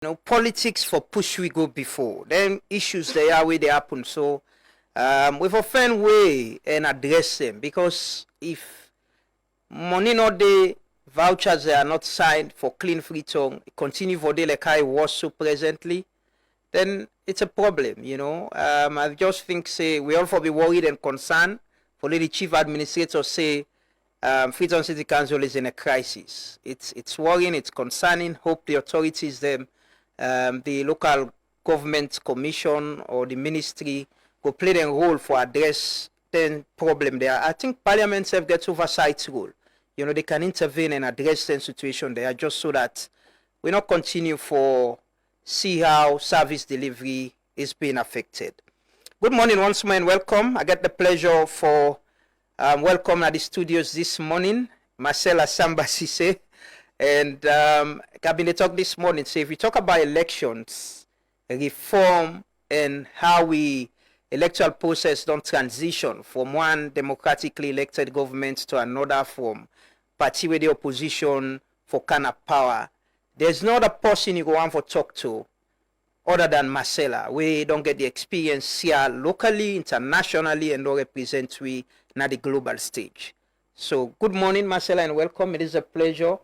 Politics for push we go before. Then issues they are where they happen. So with a friend way and address them, because if money not there, vouchers they are not signed for clean free tongue, continue for the like I was so presently, then it's a problem, I just think say we all for be worried and concerned for the chief administrator say Freetown City Council is in a crisis. It's worrying, it's concerning. Hope the authorities them the local government commission or the ministry will play their role for address the problem there. I think Parliament self gets oversight role. They can intervene and address the situation there just so that we not continue for see how service delivery is being affected. Good morning once more and welcome. I get the pleasure for welcome at the studios this morning, Marcella Samba. And Cabinet talk this morning. So if we talk about elections, reform, and how we electoral process don't transition from one democratically elected government to another, from party with the opposition for kind of power, there's not a person you go on for talk to other than Marcella. We don't get the experience here locally, internationally, and don't represent we at the global stage. So good morning, Marcella, and welcome. It is a pleasure.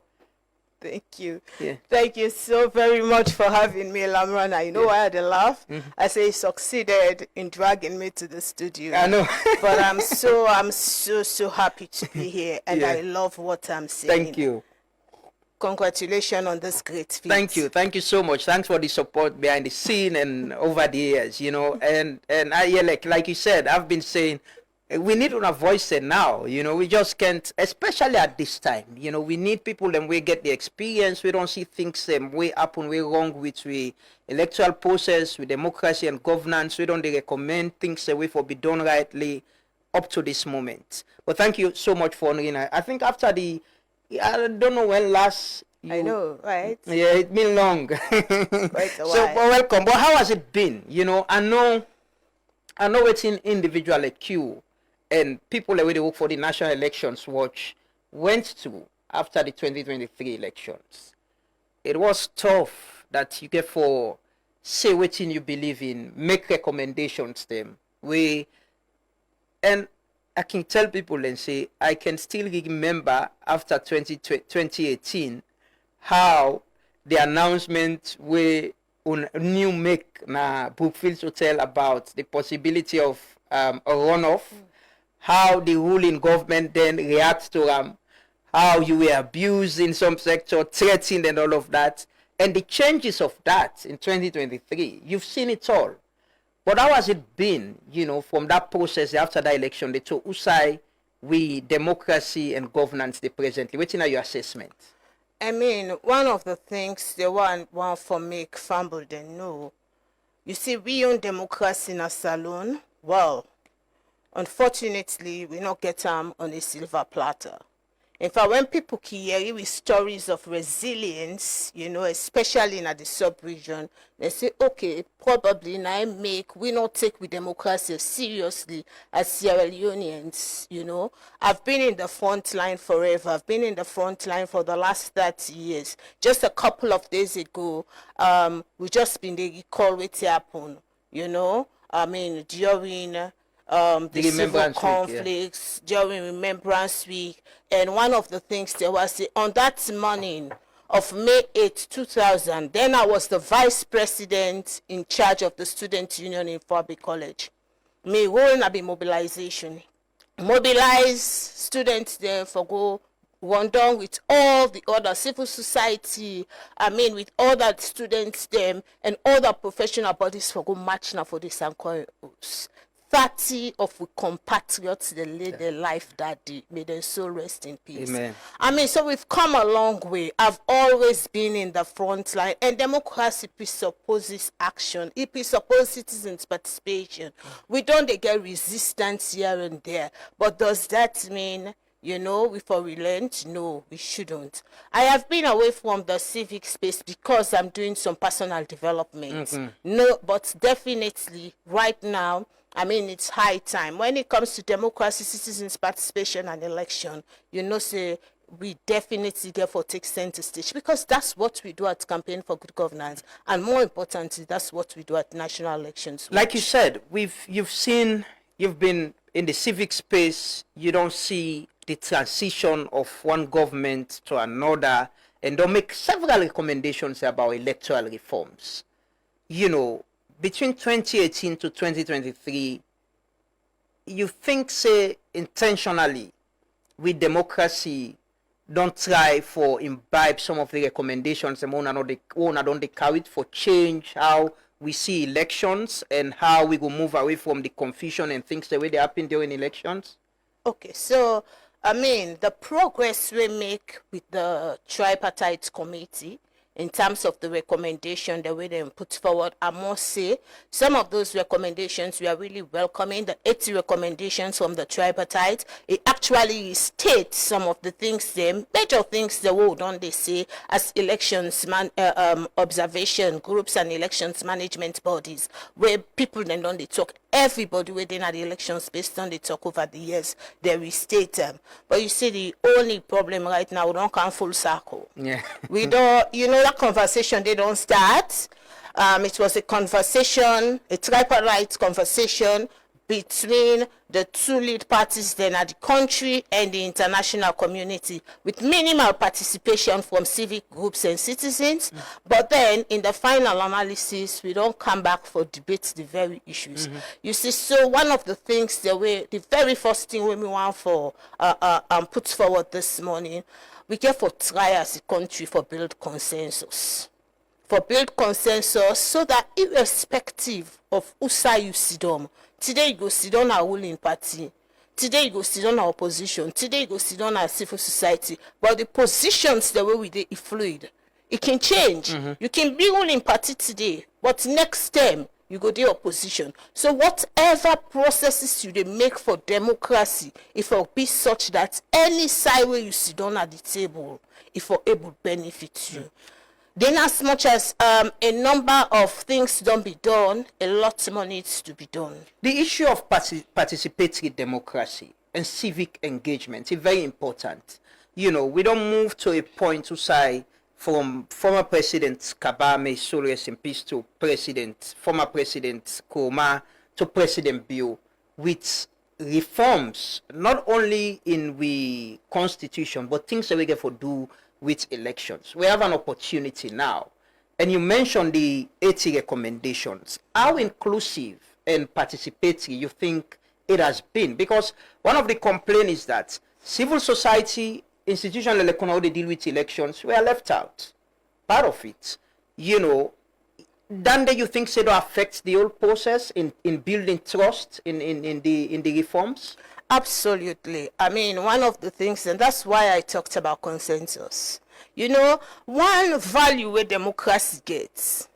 Thank you. Yeah. Thank you so very much for having me, Lamrana. You know why I had a laugh? I say he succeeded in dragging me to the studio. I know. But I'm so happy to be here, and I love what I'm saying. Thank you. Congratulations on this great feat. Thank you so much. Thanks for the support behind the scene and over the years, and I like you said, I've been saying we need a voice now, we just can't, especially at this time, we need people and we get the experience. We don't see things way up and way wrong with the electoral process, with democracy and governance. We don't recommend things way for be done rightly up to this moment. But thank you so much for honoring. I think after I don't know when last. I know, right? Yeah, it's been long. Quite a while. So welcome. But how has it been? I know it's in individual like you and people that work for the National Elections Watch went to after the 2023 elections. It was tough that you get for say what you believe in, make recommendations them. And I can tell people and say I can still remember after 2018 how the announcement were on new make na Brookfield Hotel about the possibility of a runoff. How the ruling government then reacts to how you were abused in some sector, threatened and all of that. And the changes of that in 2023, you've seen it all. But how has it been, from that process after that election, the two Usai, we democracy and governance the presently? What's in your assessment? I mean, one of the things they want for make fumble they know. You see, we own democracy in a salon. Well, unfortunately, we not get them on a silver platter. In fact, when people hear with stories of resilience, especially in the sub-region, they say, okay, probably now we not take with democracy seriously as Sierra Leoneans, I've been in the front line forever. I've been in the front line for the last 30 years. Just a couple of days ago, we just been the recall what happened, I mean, during the civil conflicts, during Remembrance Week. And one of the things there was on that morning of May 8, 2000, then I was the vice president in charge of the student union in Fabi College. Me role na be mobilization. Mobilize students there for go run down with all the other civil society, with all that students them and other professional bodies for go march now for this and 30 of we compatriots they led their life that day. May their soul rest in peace. Amen. So we've come a long way. I've always been in the front line, and democracy presupposes action. It presupposes citizens' participation. We don't get resistance here and there, but does that mean we for relent? No, we shouldn't. I have been away from the civic space because I'm doing some personal development. No, but definitely right now, it's high time. When it comes to democracy, citizens' participation and election, say we definitely therefore take center stage, because that's what we do at Campaign for Good Governance, and more importantly, that's what we do at national elections. Like you said, you've been in the civic space. You don't see the transition of one government to another, and they'll make several recommendations about electoral reforms. Between 2018 to 2023, you think, say, intentionally, with democracy, don't try for imbibe some of the recommendations and don't they carry it for change how we see elections and how we will move away from the confusion and things the way they happen during elections? Okay, so the progress we make with the tripartite committee in terms of the recommendation, the way they put forward, I must say, some of those recommendations we are really welcoming. The 80 recommendations from the tripartite, it actually states some of the things, major things the world don't they say as elections observation groups and elections management bodies, where people then don't they talk. Everybody within the elections based on the talk over the years, they restate them. But you see, the only problem right now, we don't come full circle. Yeah. We don't, that conversation, they don't start. It was a conversation, a tripartite conversation between the two lead parties then at the country and the international community, with minimal participation from civic groups and citizens. But then in the final analysis, we don't come back for debate the very issues. You see, so one of the things the very first thing we want for put forward this morning, we get for try as a country for build consensus. For build consensus so that irrespective of who side you sit on, today you go sit on our ruling party, today you go sit on our opposition, today you go sit on our civil society, but the positions the way we do is fluid. It can change. You can be ruling party today, but next term you go the opposition. So whatever processes you they make for democracy, if it will be such that any side where you sit down at the table, if will able to benefit you. Then as much as a number of things don't be done, a lot more needs to be done. The issue of participatory democracy and civic engagement is very important. We don't move to a point to say from former President Kabame, so rest in peace, to former President Kurma, to President Bio, with reforms, not only in the constitution, but things that we get for do with elections. We have an opportunity now. And you mentioned the 80 recommendations. How inclusive and participatory you think it has been? Because one of the complaints is that civil society, institutional elections, how they deal with elections, were left out. Part of it. Then you think it affects the whole process in building trust in the reforms? Absolutely. One of the things, and that's why I talked about consensus. One value where democracy gets,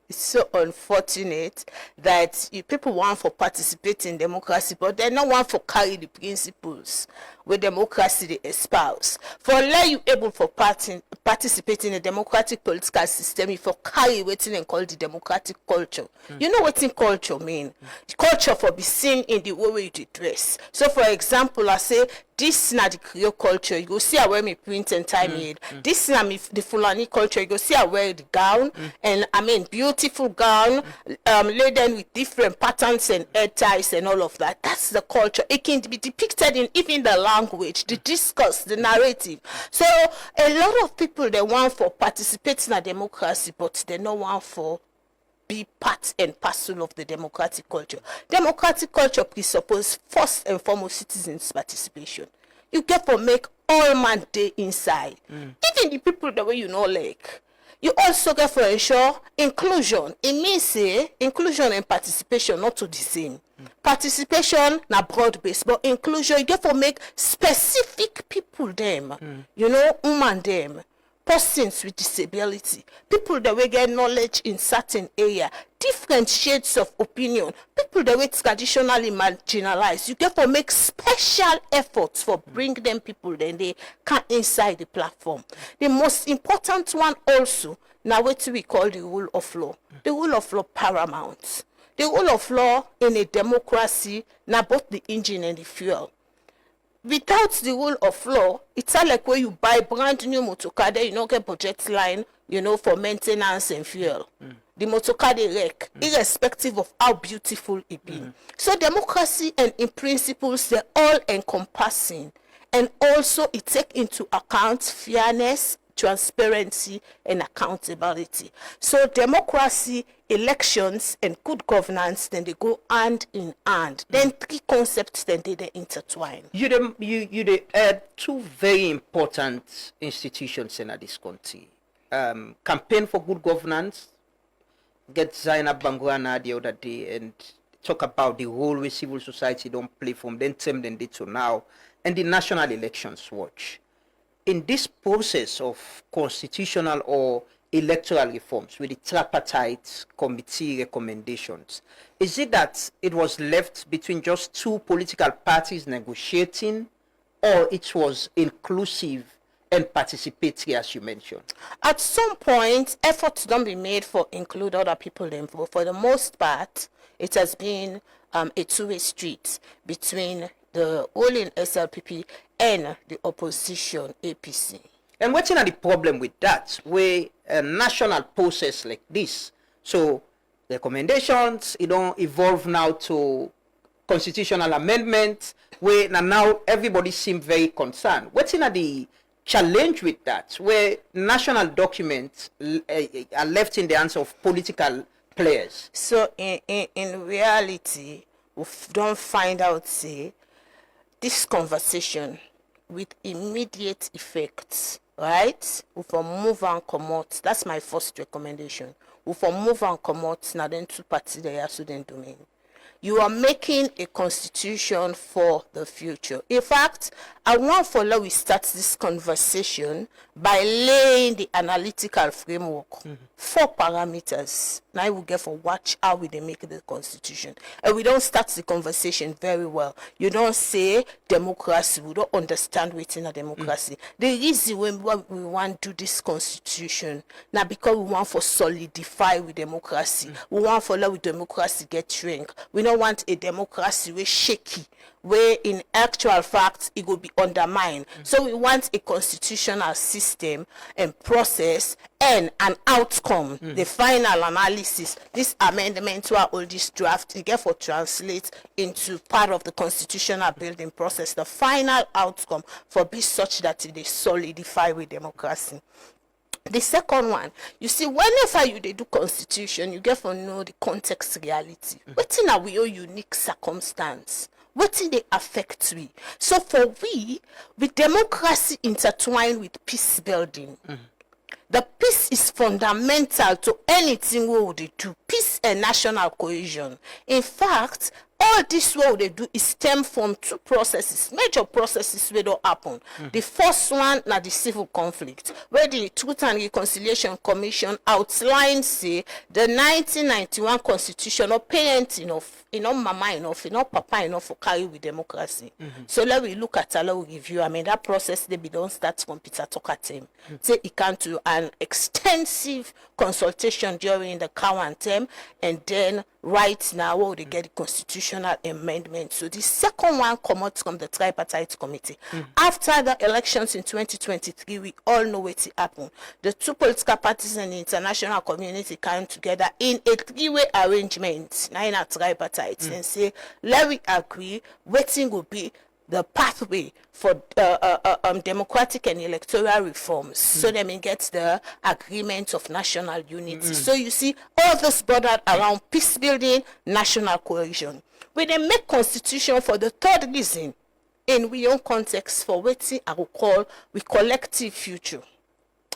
it's so unfortunate that people want for participate in democracy, but they don't want for carry the principles where democracy they espouse. For let you able for participate in a democratic political system, if for carry waiting and call the democratic culture. You know what in culture mean? Culture for be seen in the way you dress. So for example, I say this is not the Creole culture. You go see I wear me print and tie made. This is the Fulani culture. You go see I wear the gown and beautiful gown, laden with different patterns and hair ties and all of that. That's the culture. It can be depicted in even the language, the discourse, the narrative. So a lot of people they want for participating in a democracy, but they don't want for be part and parcel of the democratic culture. Democratic culture presupposes first and foremost citizens' participation. You get to make all man day inside. Even the people that way like. You also get to ensure inclusion. It means say inclusion and participation not to the same. Participation na broad base, but inclusion you get to make specific people them. Woman them. Persons with disability, people that will get knowledge in certain area, different shades of opinion, people that were traditionally marginalized. You get to make special efforts for bring them people then they can inside the platform. The most important one also, now what we call the rule of law. The rule of law paramount. The rule of law in a democracy, now both the engine and the fuel. without the rule of law, it's not like where you buy brand new motor car, then you don't get budget line, for maintenance and fuel. The motor car they wreck, irrespective of how beautiful it be. So democracy and in principles, they're all encompassing. And also it take into account fairness, transparency, and accountability. So democracy, elections, and good governance, then they go hand in hand. Then three concepts, then they intertwine. You add two very important institutions in this country. Campaign for good governance, get Zainab Bangwana the other day and talk about the role where civil society don't play from then term then did to now, and the National Elections Watch. In this process of constitutional or electoral reforms with the tripartite committee recommendations, is it that it was left between just two political parties negotiating, or it was inclusive and participatory, as you mentioned? At some point, efforts don't be made for include other people involved. For the most part, it has been a two-way street between the ruling SLPP and the opposition APC. And what's the problem with that? Where a national process like this, so recommendations, it don't evolve now to constitutional amendments, where now everybody seems very concerned. What's the challenge with that, where national documents are left in the hands of political players? So in reality, we don't find out, say, this conversation with immediate effects, right? We for move and come out. That's my first recommendation. We for move and come out, now then two parties they are student domain. You are making a constitution for the future. In fact, I want for now we start this conversation by laying the analytical framework. 4 parameters. Now we get for watch how we they make the constitution. And we don't start the conversation very well. You don't say democracy. We don't understand what's in a democracy. The reason we want to do this constitution now because we want for solidify with democracy. We want for let with democracy get shrink. We don't want a democracy where shaky, where in actual fact it will be undermined. So we want a constitutional system and process and an outcome, the final analysis. This amendment to our oldest draft, it therefore translates into part of the constitutional building process, the final outcome for be such that it is solidify with democracy. The second one, you see, whenever you do constitution, you get to know the context reality. What's in our unique circumstance? What they affect we? So for we, with democracy intertwined with peace building, the peace is fundamental to anything we would do. Peace and national cohesion. In fact, all this what they do is stem from 2 processes, major processes where don't happen. The first one, now the civil conflict, where the Truth and Reconciliation Commission outlines, say, the 1991 Constitution of parent enough, mama enough, papa enough for carry with democracy. So let we look at a review. I mean, that process they be don't start from Peter Tucker term. Say it can to an extensive consultation during the current term, and then right now they get the constitutional amendment. So the second one comes out from the tripartite committee. After the elections in 2023, we all know what happened. The 2 political parties and the international community came together in a 3-way arrangement, now in a tripartite, and say, let we agree what will be the pathway for democratic and electoral reforms, so they may get the agreement of national unity. So you see, all this bordered around peace building, national cohesion. We then make constitution for the third reason, in we own context for what I will call we collective future.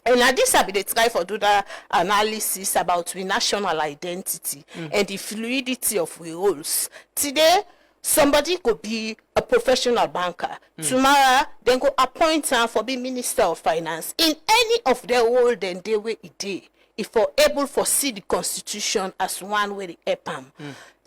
And now this will be the try for do the analysis about we national identity and the fluidity of we roles. Today, somebody could be a professional banker. Tomorrow, then go appoint her for being Minister of Finance. In any of their role, then they will day. If we're able to see the Constitution as one way they help them.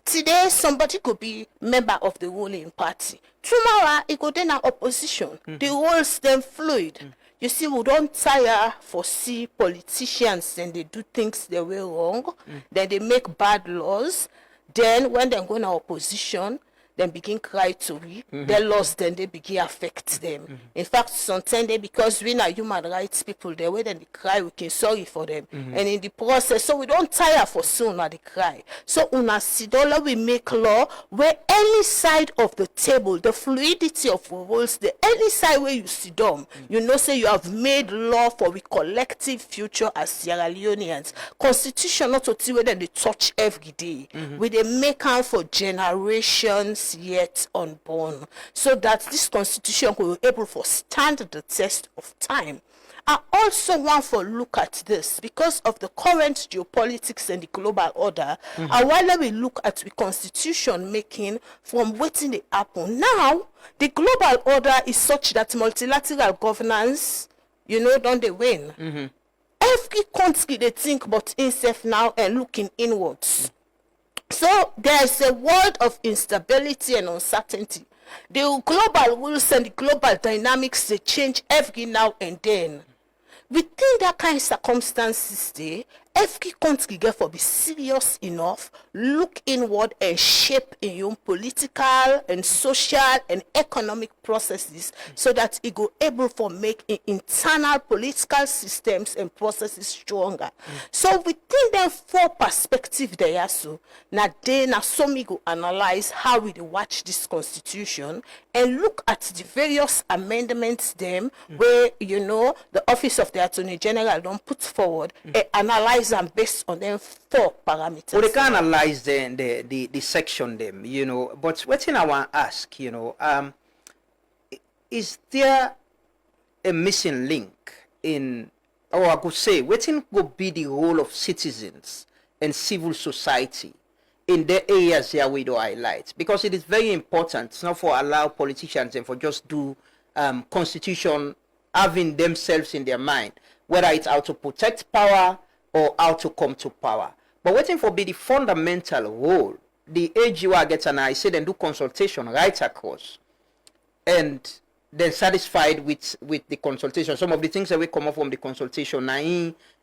Today, somebody could be member of the ruling party. Tomorrow, it could then an opposition. The roles then fluid. You see, we don't tire for see politicians and they do things the way wrong. Then they make bad laws. Then when they go in opposition, then begin cry to we, they lost, then they begin affect them. In fact, sometimes they, because we are human rights people, the way then they cry, we can sorry for them. And in the process, so we don't tire for soon when they cry. So una sidola we make law where any side of the table, the fluidity of rules, the any side where you sit down, you know, say you have made law for we collective future as Sierra Leoneans. Constitution not to see whether they touch every day. We they make am for generations yet unborn, so that this constitution will be able to stand the test of time. I also want to look at this because of the current geopolitics and the global order. And while we look at the constitution making from waiting the happen now, the global order is such that multilateral governance, you know, don't they win? Every country they think about itself now and looking inwards. So there's a world of instability and uncertainty. The global rules and the global dynamics, they change every now and then. Within that kind of circumstances, every country get for be serious enough, look inward and shape in your political and social and economic processes so that it go able for make internal political systems and processes stronger. So within them four perspective there, so now they na so me go analyze how we dey watch this constitution and look at the various amendments them where, you know, the office of the Attorney General don't put forward and analyze them based on them four parameters. Well, they can analyze the section them, you know, but what thing I want to ask, you know, is there a missing link in, or I could say, what thing would be the role of citizens and civil society in the areas here we do highlight? Because it is very important not for allow politicians and for just do constitution having themselves in their mind, whether it's how to protect power or how to come to power. But waiting for be the fundamental role, the AGU gets an I say then do consultation right across, and then satisfied with the consultation. Some of the things that will come up from the consultation,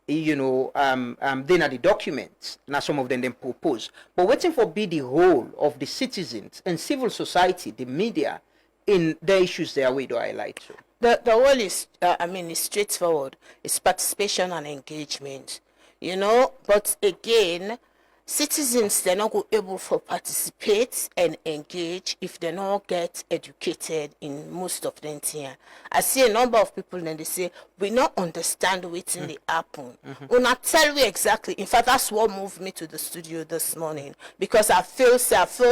you know, then are the documents. Now some of them propose. But waiting for be the role of the citizens and civil society, the media, in the issues there we do highlight to. The role is, is straightforward. It's participation and engagement, you know. But again, citizens, they're not able to participate and engage if they not get educated in most of them here. I see a number of people and they say, we not understand what's in the happen. Will not tell you exactly. In fact, that's what moved me to the studio this morning, because I feel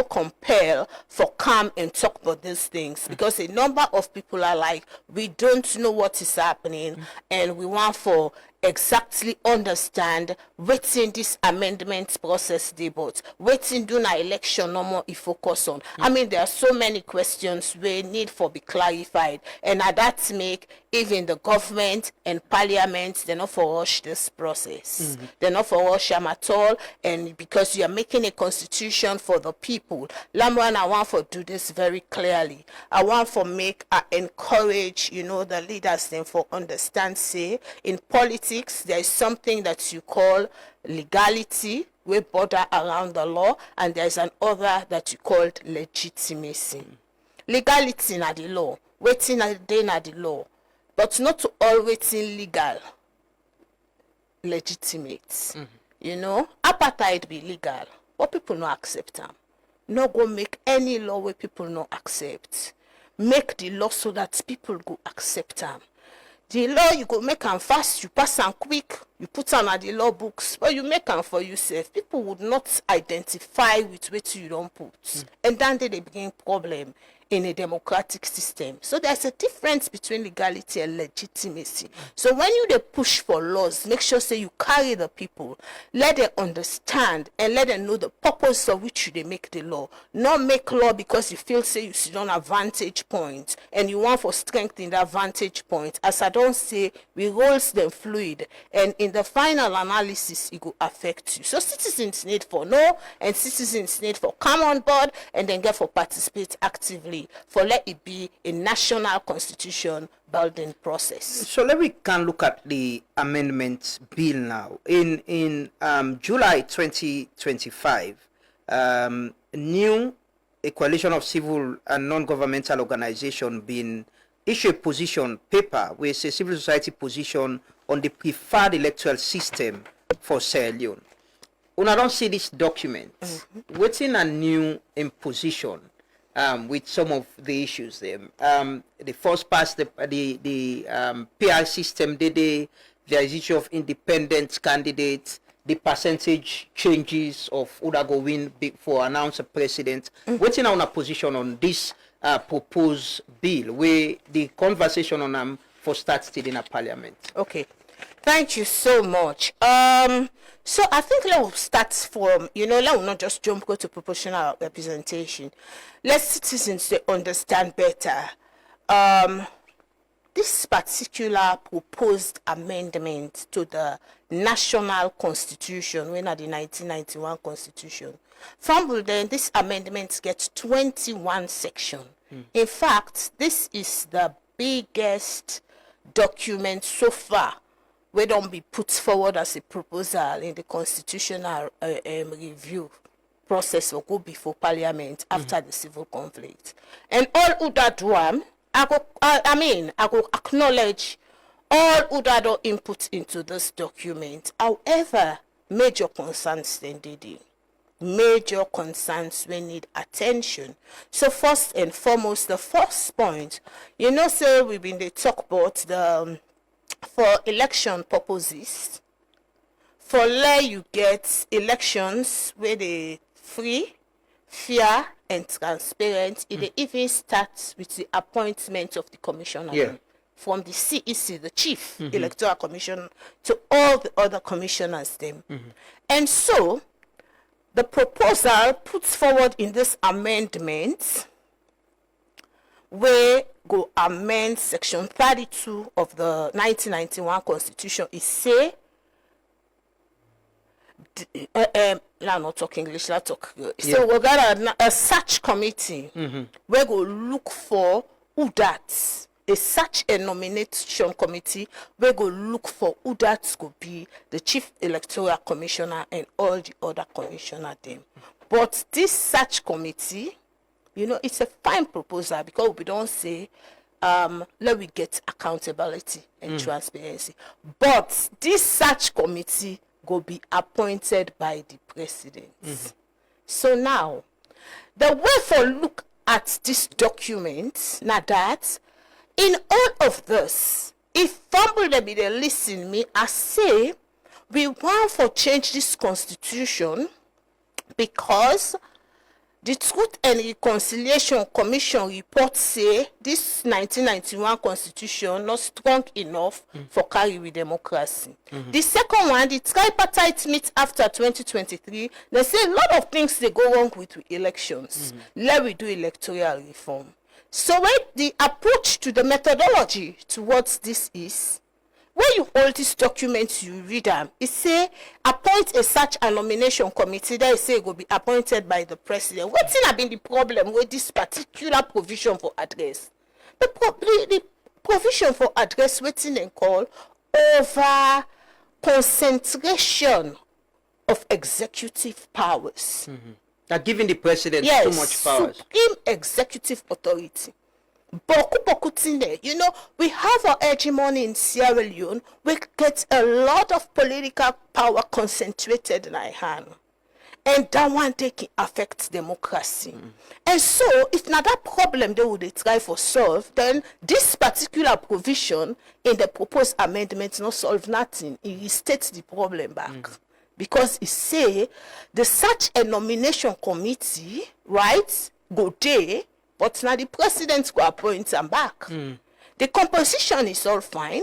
compelled for come and talk about these things, because a number of people are like, we don't know what is happening and we want for exactly understand waiting this amendment process debate, waiting do na election no more focus on. I mean, there are so many questions we need for be clarified, and that make even the government and parliament, they not for rush this process. They're not for rush them at all, and because you are making a constitution for the people. Lamwan, I want to do this very clearly. I want for make, encourage, you know, the leaders then for understand, say, in politics, there is something that you call legality, we border around the law, and there's an other that you called legitimacy. Legality na the law, waiting na the law, but not to all waiting legal, legitimate. You know, apartheid be legal, but people no accept them. No go make any law where people no accept. Make the law so that people go accept them. The law, you go make them fast, you pass them quick, you put them at the law books, but you make them for yourself. People would not identify with what you don't put. And then they begin problem in a democratic system. So there's a difference between legality and legitimacy. So when you they push for laws, make sure say you carry the people, let them understand and let them know the purpose of which they make the law. Not make law because you feel say you sit on a vantage point and you want for strength in that vantage point. As I don't say, we roles them fluid, and in the final analysis it will affect you. So citizens need for know, and citizens need for come on board and then get for participate actively, for let it be a national constitution building process. So let we can look at the amendment bill now. In July 2025, new a coalition of civil and non-governmental organizations been issue a position paper with a civil society position on the preferred electoral system for Sierra Leone. Una don't see this document. Waiting a new imposition with some of the issues there. The first part, the PR system, there is issue of independent candidates, the percentage changes of who that go win for announce a president. Waiting on a position on this proposed bill where the conversation on them for start still in a parliament. Okay, thank you so much. So I think let's start from, let's not just jump go to proportional representation. Let citizens understand better this particular proposed amendment to the national constitution, when at the 1991 constitution. From then, this amendment gets 21 sections. In fact, this is the biggest document so far we don't be put forward as a proposal in the constitutional review process will go before parliament after the civil conflict. And all who that one, I go acknowledge all who that are input into this document. However, major concerns then did. Major concerns we need attention. So first and foremost, the first point, so we've been they talk about the for election purposes, for let you get elections where they free, fair, and transparent. It even starts with the appointment of the commissioner. Yeah. From the CEC, the Chief Electoral Commission, to all the other commissioners them. And so, the proposal puts forward in this amendment where go amend section 32 of the 1991 constitution is say not talk English, let's talk. So we got a search committee where go look for who that a search and nomination committee where go look for who that could be the Chief Electoral Commissioner and all the other commissioner them. But this search committee, it's a fine proposal because we don't say let we get accountability and transparency. But this search committee go be appointed by the president. So now, the way for look at this document, now that in all of this, if Fumble be they listen me, I say we want for change this constitution because the Truth and Reconciliation Commission report say this 1991 constitution not strong enough for carry with democracy. The second one, the tripartite meet after 2023, they say a lot of things they go wrong with elections. Let we do electoral reform. So when the approach to the methodology towards this is, when you hold these documents, you read them, it say appoint a search and nomination committee. They say it will be appointed by the president. What's have been the problem with this particular provision for address? The provision for address waiting and call over concentration of executive powers. That giving the president too much powers. Supreme executive authority. We have our hegemony in Sierra Leone. We get a lot of political power concentrated in our hand. And that one they can affect democracy. And so, if not that problem they would try for solve, then this particular provision in the proposed amendment not solve nothing. It restates the problem back. Because it say the search and nomination committee, right, go there, but now the president go appoint them back. The composition is all fine,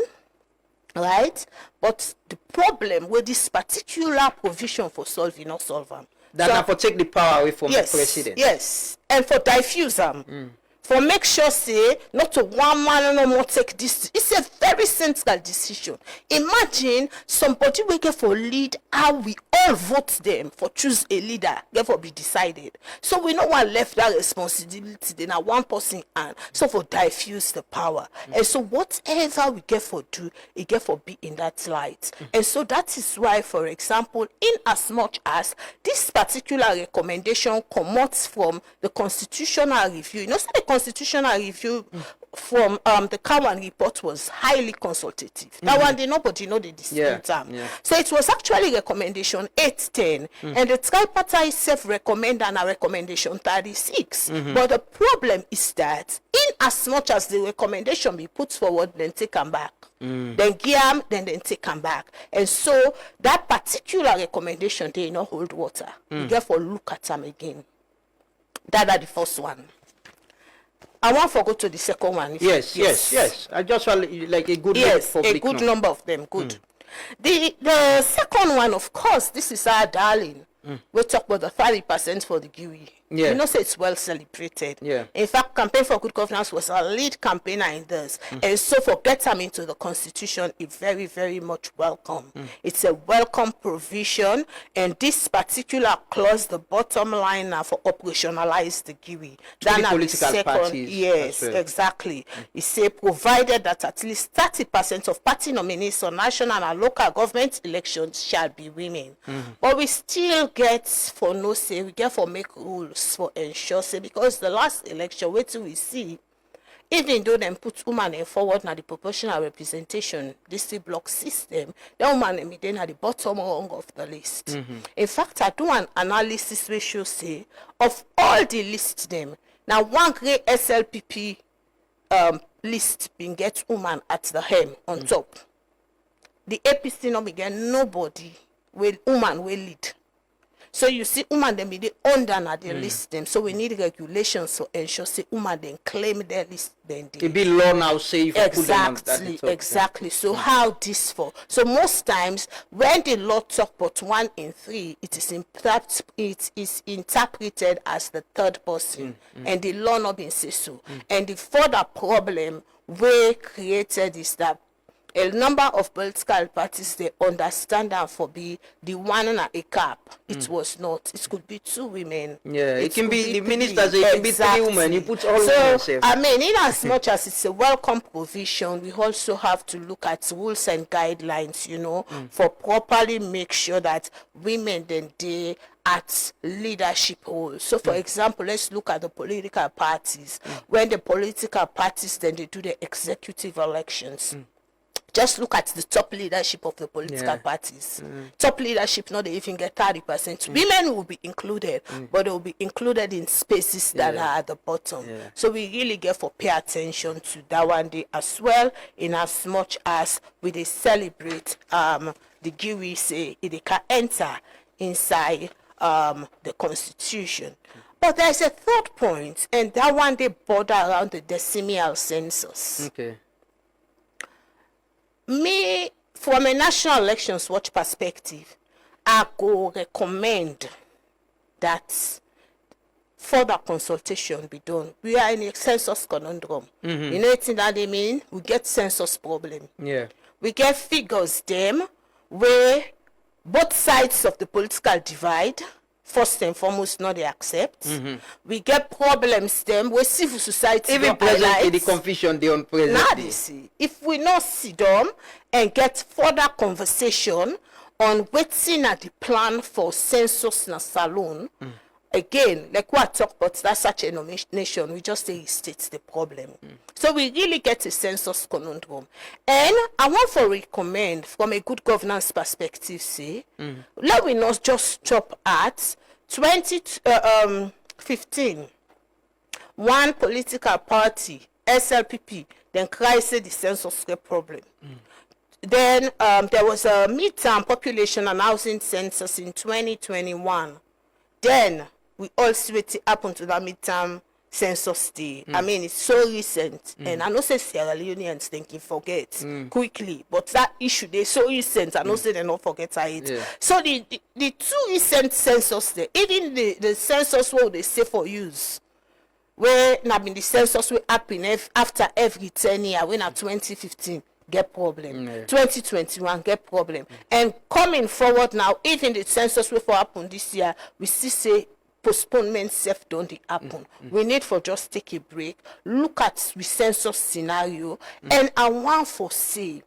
right? But the problem with this particular provision for solving, not solve them. That for take the power away from the president. Yes, and for diffuse them. for make sure say not to one man no more take this. It's a very central decision. Imagine somebody we get for lead, how we all vote them for choose a leader, therefore be decided. So we no one left that responsibility, then a one person and so for diffuse the power. And so whatever we get for do, it get for be in that light. And so that is why, for example, in as much as this particular recommendation comes from the constitutional review, you know, so the constitutional review from the Cowan report was highly consultative. That one, nobody know the distinct term. So it was actually recommendation 810, and the tripartite self-recommend and a recommendation 36. But the problem is that in as much as the recommendation be put forward, then take them back. Then give them, then take them back. And so that particular recommendation, they not hold water. You therefore look at them again. That's the first one. I want to go to the second one. Yes. I just want like a good a good number of them. Good. The second one, of course, this is our darling. We talk about the 30% for the GUI. You know, say it's well celebrated. In fact, Campaign for Good Governance was our lead campaigner in this. And so for get them into the constitution is very, very much welcome. It's a welcome provision. And this particular clause, the bottom line now for operationalize the GUI. Then the political parties. Yes, exactly. It say provided that at least 30% of party nominees on national and local government elections shall be women. But we still get for no say, we get for make rules for ensure say, because the last election, wait till we see, even though them put woman in forward now the proportional representation, this block system, the woman in then at the bottom rung of the list. In fact, I do an analysis which should say of all the lists them, now one great SLPP list being get woman at the hem on top. The APC no begin nobody will woman will lead. So you see, women them be the under na the list them. So we need regulations to ensure say women then claim their list then. It be law now say if exactly. So how this for? So most times when the law talk about 1 in 3, it is interpreted as the third person, and the law not being say so. And the further problem we created is that a number of political parties, they understand that for be the one and a cap. It was not. It could be 2 women. It can be the ministers, it can be 3 women. You put all women. So, I mean, in as much as it's a welcome provision, we also have to look at rules and guidelines, you know, for properly make sure that women then they at leadership roles. So for example, let's look at the political parties. When the political parties then they do the executive elections. Just look at the top leadership of the political parties. Top leadership, not they even get 30%. Women will be included, but they will be included in spaces that are at the bottom. So we really get for pay attention to that one day as well, in as much as we they celebrate the GUI say it can enter inside the constitution. But there's a third point, and that one they border around the decimal census. Me, from a national elections watch perspective, I go recommend that further consultation be done. We are in a census conundrum. You know what that they mean? We get census problem. We get figures them where both sides of the political divide, first and foremost, not they accept. We get problems them where civil society even presently the confusion they on present. Now they see. If we not sit down and get further conversation on what's in at the plan for census na salon, again, like what I talk about, that's such a nomination, we just say it states the problem. So we really get a census conundrum. And I want to recommend, from a good governance perspective, say, let we not just stop at 2015. One political party, SLPP, then cried the census problem. Then there was a midterm population and housing census in 2021. Then we all see what happened to that midterm census day. I mean, it's so recent, and I know say Sierra Leoneans thinking forget quickly, but that issue they so recent. I know say they not forget it. So the 2 recent census there, even the census what they say for use, where na been the census will happen after every 10 years, when at 2015 get problem, 2021 get problem, and coming forward now, even the census will happen this year, we still say postponement self don't happen. We need for just take a break, look at the census scenario, and I want for say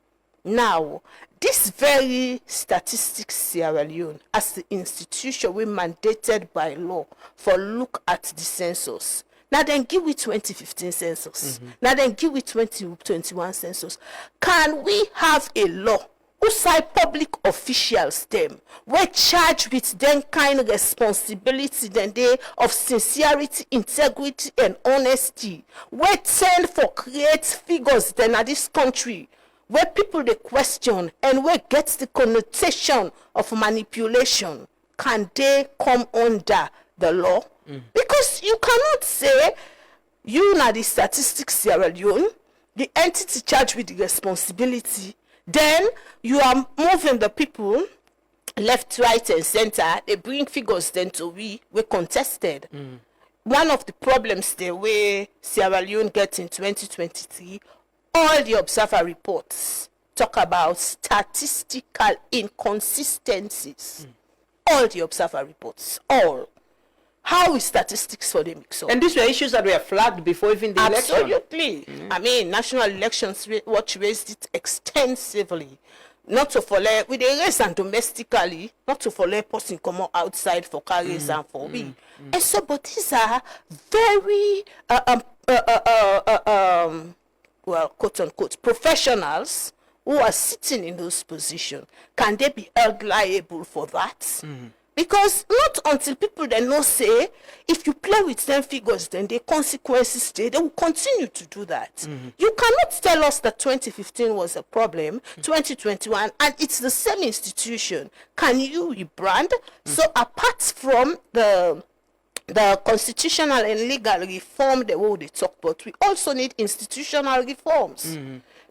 now this very statistics Sierra Leone as the institution we mandated by law for look at the census. Now then give it 2015 census. Now then give it 2021 census. Can we have a law who side public officials them were charged with them kind of responsibility then they of sincerity, integrity and honesty, were tend for create figures then at this country where people they question and where gets the connotation of manipulation? Can they come under the law? Because you cannot say you na the statistics Sierra Leone, the entity charged with the responsibility, then you are moving the people left, right and center, they bring figures then to we contested. One of the problems the way Sierra Leone gets in 2023, all the observer reports talk about statistical inconsistencies. All the observer reports, all. How is statistics for the mix up? And these were issues that were flagged before even the election. Absolutely. I mean, National Elections Watch raised it extensively. Not to follow, with the raise and domestically, not to follow a person come outside for carries and for we. And so, but these are very, well, quote unquote, professionals who are sitting in those positions. Can they be held liable for that? Because not until people then know say, if you play with them figures, then the consequences stay, they will continue to do that. You cannot tell us that 2015 was a problem, 2021, and it's the same institution. Can you rebrand? So apart from the constitutional and legal reform, the way they talk about, we also need institutional reforms.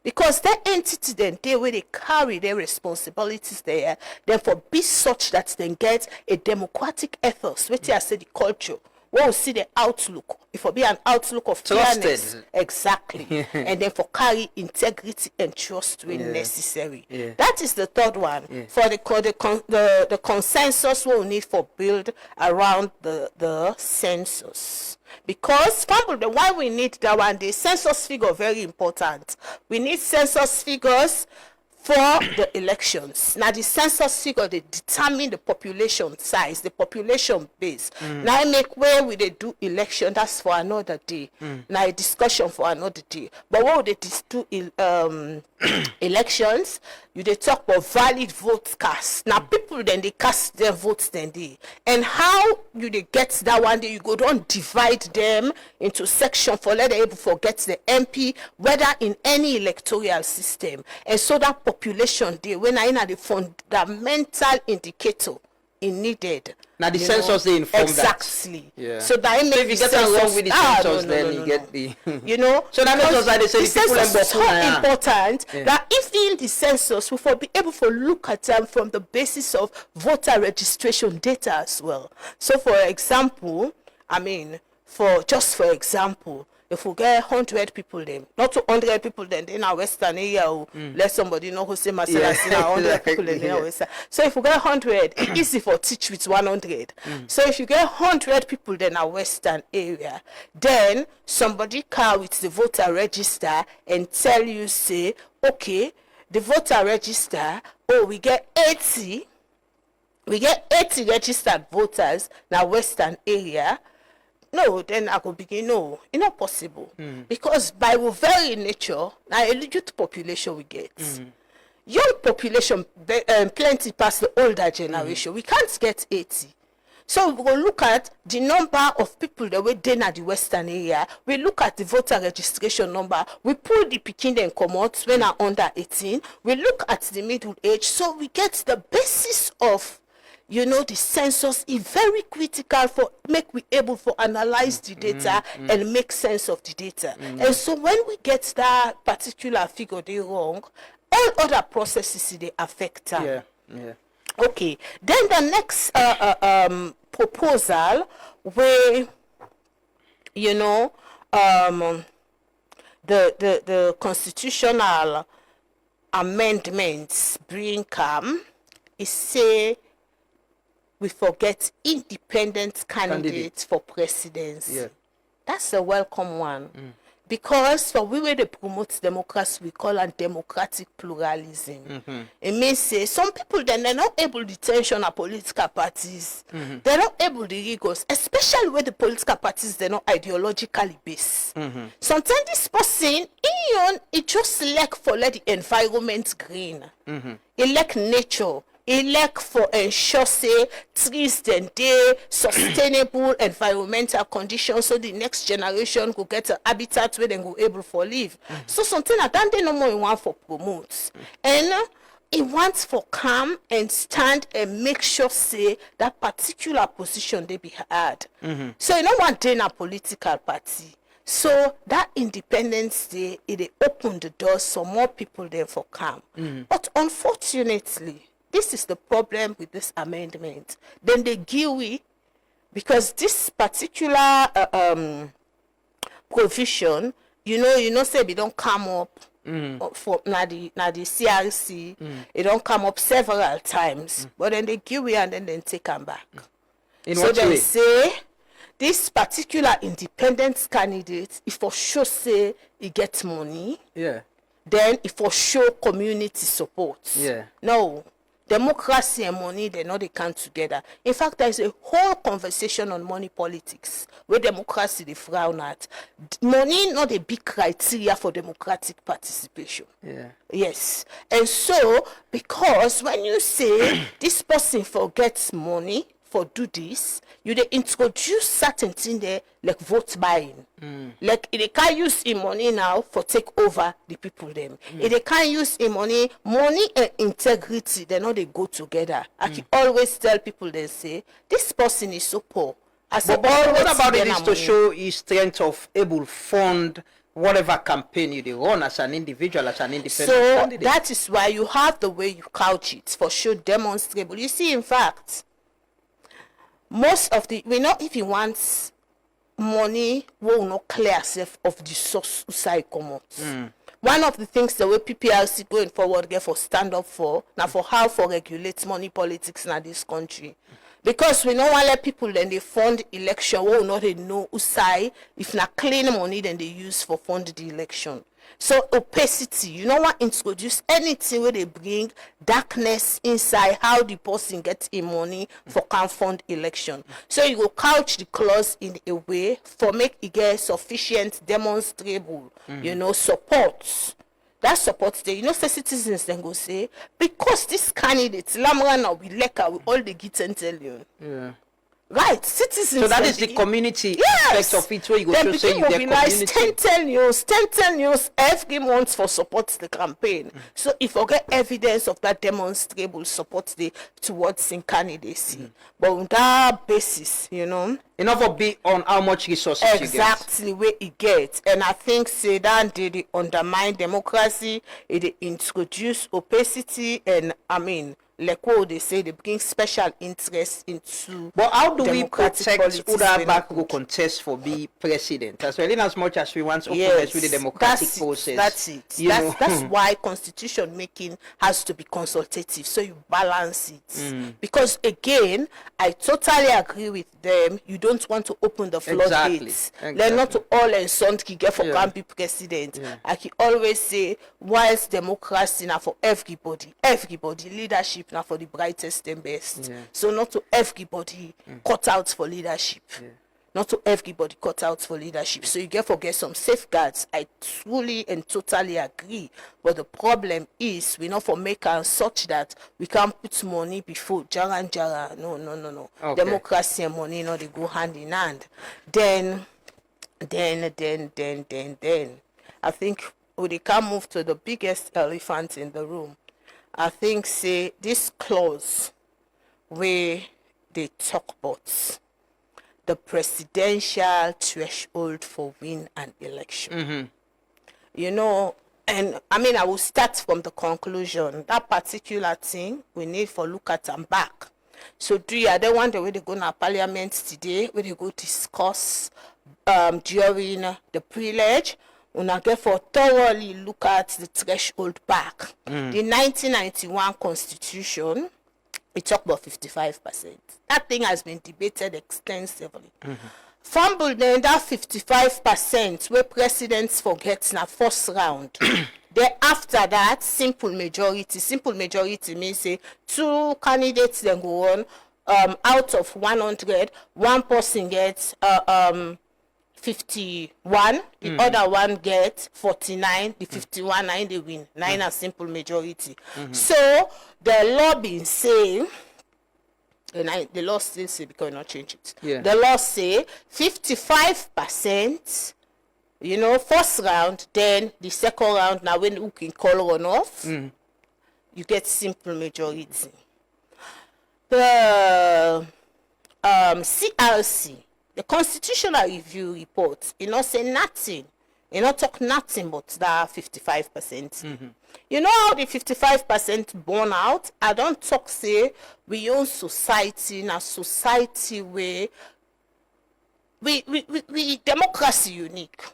Because that entity then they where they carry their responsibilities there, therefore be such that they get a democratic ethos, which I say the culture. We will see the outlook. If it be an outlook of fairness, exactly, and then for carry integrity and trust when necessary. That is the third one. For the consensus we will need for build around the census. Because the why we need that one, the census figure very important. We need census figures for the elections. Now the census figure they determine the population size, the population base. Now I make where we they do election, that's for another day. Now a discussion for another day. But what would they do elections? You they talk about valid votes cast. Now people then they cast their votes then they. And how you they get that one day, you go don't divide them into section for let them able forget the MP, whether in any electoral system. And so that population day when I in the fundamental indicator in needed. Now the census they inform exactly. That. So that so if you get along with the census, then you get the you know. So that makes us like they say the people census is so important that if in the census we will be able to look at them from the basis of voter registration data as well. So for example, I mean, for example, if we get 100 people then, not 200 people then in our western area, let somebody know who say Marcella Samba, 100 people in our western. So if we get 100, it's easy for teach with 100. So if you get 100 people then in our western area, then somebody can with the voter register and tell you, say, okay, the voter register, we get 80 registered voters in our western area. No, then I could begin. No, it's not possible. Because by our very nature, now a youth population we get. Young population plenty past the older generation. We can't get 80. So we will look at the number of people that were then at the western area. We look at the voter registration number. We pull the Pekin and come out when are under 18. We look at the middle age. So we get the basis of the census is very critical for make we able to analyze the data and make sense of the data. And so when we get that particular figure they wrong, all other processes they affect them. Okay. Then the next proposal where you know, the constitutional amendments bring is say we forget independent candidates for presidency. Yeah. That's a welcome one. Because for we where they promote democracy, we call it democratic pluralism. It means say some people then they're not able to tension of political parties. They're not able to rigors, especially where the political parties they're not ideologically based. Sometimes this person it just like for let the environment green. It like nature. Elect for ensure say trees then dey sustainable environmental conditions so the next generation go get a habitat where they go able for live. So something like that they no more want for promote. And it wants for come and stand and make sure say that particular position they be had. So you know one day in a political party. So that Independence Day, it opened the doors for more people then for come. But unfortunately, this is the problem with this amendment. Then they give because this particular provision, you know, say they don't come up for now the CRC, it don't come up several times, but then they give and then they take them back. In So what they way? say this particular independent candidate, if for sure say he gets money, Yeah. then if for sure community support. Yeah. No. Democracy and money, they come together. In fact, there is a whole conversation on money politics where democracy they frown at. Money not a big criteria for democratic participation. Yeah. Yes. And so, because when you say this person forgets money for do this, you they introduce certain thing there like vote buying. Like they can't use in money now for take over the people them. If they can't use in money and integrity, they know they go together. I can always tell people they say this person is so poor. I say, But what about always it is them to money. show his strength of able fund whatever campaign you run as an individual, as an independent So candidate? that is why you have the way you couch it for sure demonstrable. You see, in fact, most of the we know if he wants money will not clear yourself of the source side come out. One of the things the way PPRC going forward get for stand up for now for how for regulate money politics in this country. Because we don't want let people then they fund election will not they know who side if not clean money then they use for fund the election. So opacity, you know what introduce anything where they bring darkness inside how the person gets in money for can fund election. So you go couch the clause in a way for make it get sufficient demonstrable, you know, support. That supports the, you know, say citizens then go say, because this candidate, Lamrana, we leka, we all the get and tell you. Yeah. Right, citizens. So that then is the they- community Yes. aspect of it where you go Then to say people you get mobilize community. 10 news every month for support the campaign. So if you get evidence of that demonstrable support the towards in candidacy, but on that basis, you know, Enough of be on how much resources you get. exactly where it gets. And I think say that they undermine democracy, it introduce opacity, and I mean, like what they say, they bring special interest into. But how do we democratic protect politics other when back it who contest for be president as well? In as much as we want openness with the democratic that's process. It, that's it. You know. That's why constitution making has to be consultative, so you balance it. Because again, I totally agree with them. You don't want to open the floodgates. Exactly. They're not to all and son ki get for Yeah. can be president. Yeah. I can always say, whilst democracy now for everybody, leadership now for the brightest and best. Yeah. So not to everybody cut out for leadership. Not to everybody cut out for leadership. So you get forget some safeguards. I truly and totally agree. But the problem is we not for make am such that we can put money before jara and jara. No. Okay. Democracy and money they go hand in hand. Then I think we can move to the biggest elephant in the room. I think say this clause where they talk about the presidential threshold for win an election. You know, and I mean I will start from the conclusion. That particular thing we need for look at and back. So do you I don't want the way they go to parliament today where they go discuss during the privilege, una get for thoroughly look at the threshold back. The 1991 Constitution, it talked about 55%. That thing has been debated extensively. Fumble then that 55% where presidents forget na first round. Then after that, simple majority. Simple majority means say 2 candidates then go on. Out of 100, one person gets 51, the other one gets 49, the 51 9 they win. 9 a simple majority. So the law being say, the law still say because not change it. Yeah. The law say 55%, you know, first round, then the second round, now when you can call on off, you get simple majority. The CRC, the Constitutional Review Report, you know, say nothing. You know, talk nothing but that 55%. You know how the 55% born out? I don't talk say we own society in a society where we democracy unique.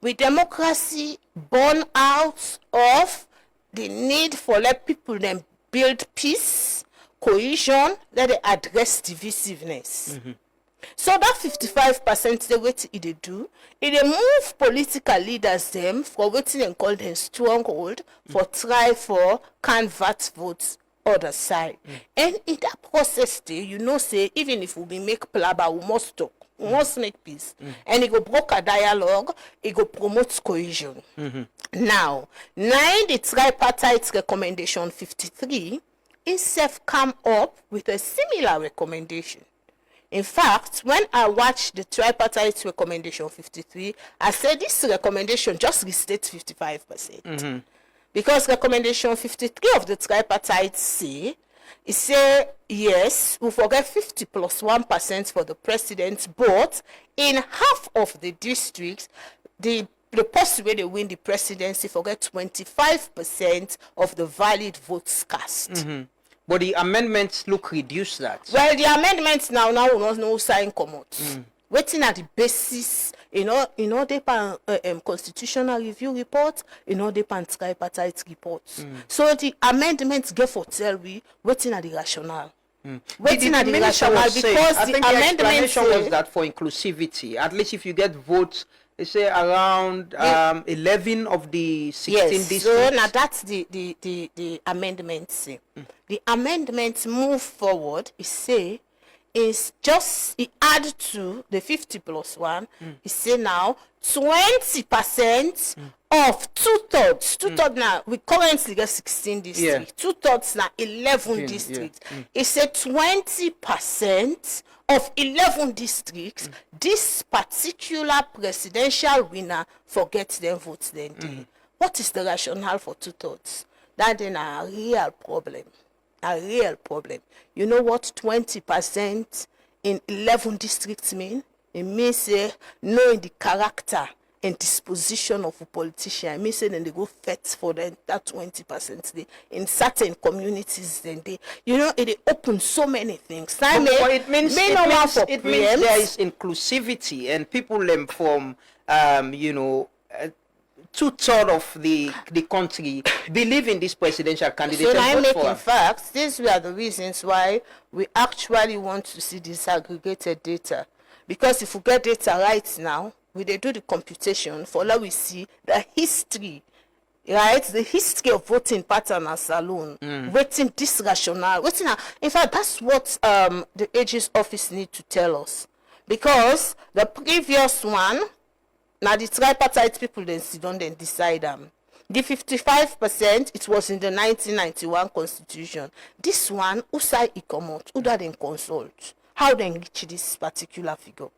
We democracy born out of the need for let people then build peace, cohesion, let they address divisiveness. So that 55% the what it do, it move political leaders them for what they call them stronghold for try for convert votes other side. And in that process there, you know say even if we make plaba, we must talk. We must make peace. And it go broke a dialogue, it go promote cohesion. Now, 9 the tripartite recommendation 53 itself come up with a similar recommendation. In fact, when I watched the tripartite recommendation 53, I said this recommendation just restates 55%. Because recommendation 53 of the tripartite say, it say, yes, we forget 50 plus 1% for the president, but in half of the districts, the person where they win the presidency forget 25% of the valid votes cast. But the amendments look reduce that. Well, the amendments now will not no sign come out. Waiting at the basis, you know they pan constitutional review report, you know they pan tripartite reports. So the amendments get for tell we waiting at the rationale. Waiting at the rationale because I the think amendment the explanation was that for inclusivity, at least if you get votes, they say around 11 of the 16 districts. So now that's the amendment say. The amendment move forward is say is just it add to the 50 plus 1 is say now 20% of 2/3. 2/3 now we currently get 16 districts. 2/3 now 11 districts. It's say 20% of 11 districts. This particular presidential winner forgets them votes then. What is the rationale for 2/3? That is a real problem. A real problem. You know what 20% in 11 districts mean? It means knowing the character and disposition of a politician. It means then they go fight for them, that 20%. In certain communities, then they, you know, it opens so many things. But it means there is inclusivity and people from, you know, 2/3 of the country believe in this presidential candidate. So I make in fact, these were the reasons why we actually want to see disaggregated data. Because if we get data right now, we they do the computation for now we see the history, right? The history of voting pattern as alone, waiting this rationale, waiting. In fact, that's what the AG's office need to tell us. Because the previous one, now the tripartite people then sit down and decide the 55%, it was in the 1991 Constitution. This one, who say it come out? Who that then consult? How then reach this particular figure?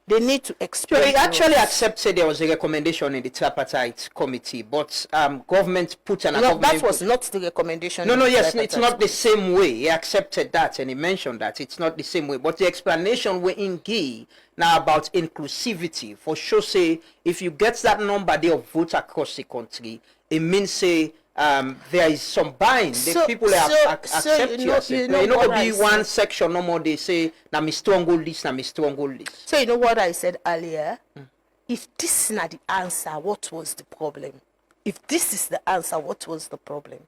They need to explain. So they actually accepted there was a recommendation in the tripartite committee, but government put an. No, that was not the recommendation. No, yes, it's not the same way. He accepted that and he mentioned that it's not the same way. But the explanation we in Gay now about inclusivity for sure say if you get that number there of votes across the country, it means say there is some buying. The people accept you. You know, what be one section no more. They say, "Na me stronghold this, na me stronghold this." So you know what I said earlier. If this is not the answer, what was the problem? If this is the answer, what was the problem?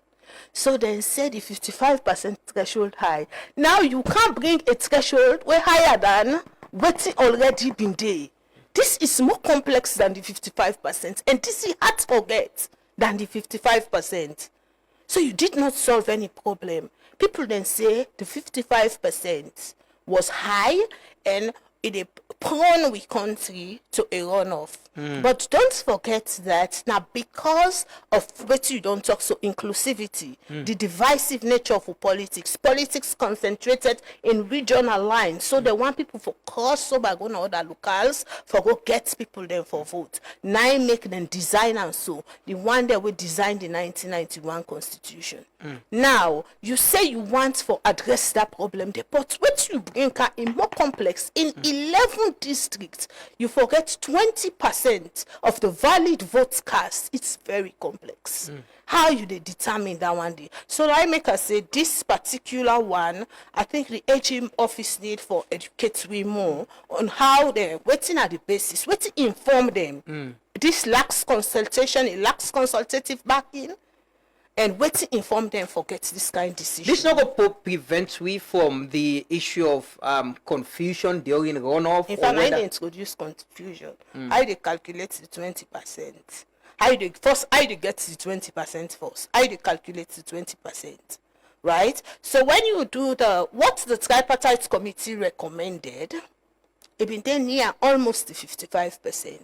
So then said the 55% threshold high. Now you can't bring a threshold way higher than what's already been there. This is more complex than the 55%, and this is hard to forget than the 55%. So you did not solve any problem. People then say the 55% was high and it prone we country to a runoff. But don't forget that now because of what you don't talk so inclusivity, the divisive nature of politics concentrated in regional lines. So they want people for cross over going to other locals for go get people there for vote. Now make them design and so the one that we designed the 1991 constitution. Now you say you want to address that problem there, but what you bring in more complex in 11 districts, you forget 20% of the valid votes cast. It's very complex. How you they determine that one day? So I make us say this particular one, I think the AGM office need for educate we more on how they're waiting at the basis, what to inform them. This lacks consultation, it lacks consultative backing. And what to inform them for get this kind of decision. This not going to prevent we from the issue of confusion during runoff. In fact, I didn't introduce confusion. I did calculate the 20%. I did get the 20% first. I did calculate the 20%. Right? So when you do what the tripartite committee recommended, it been then near almost the 55%.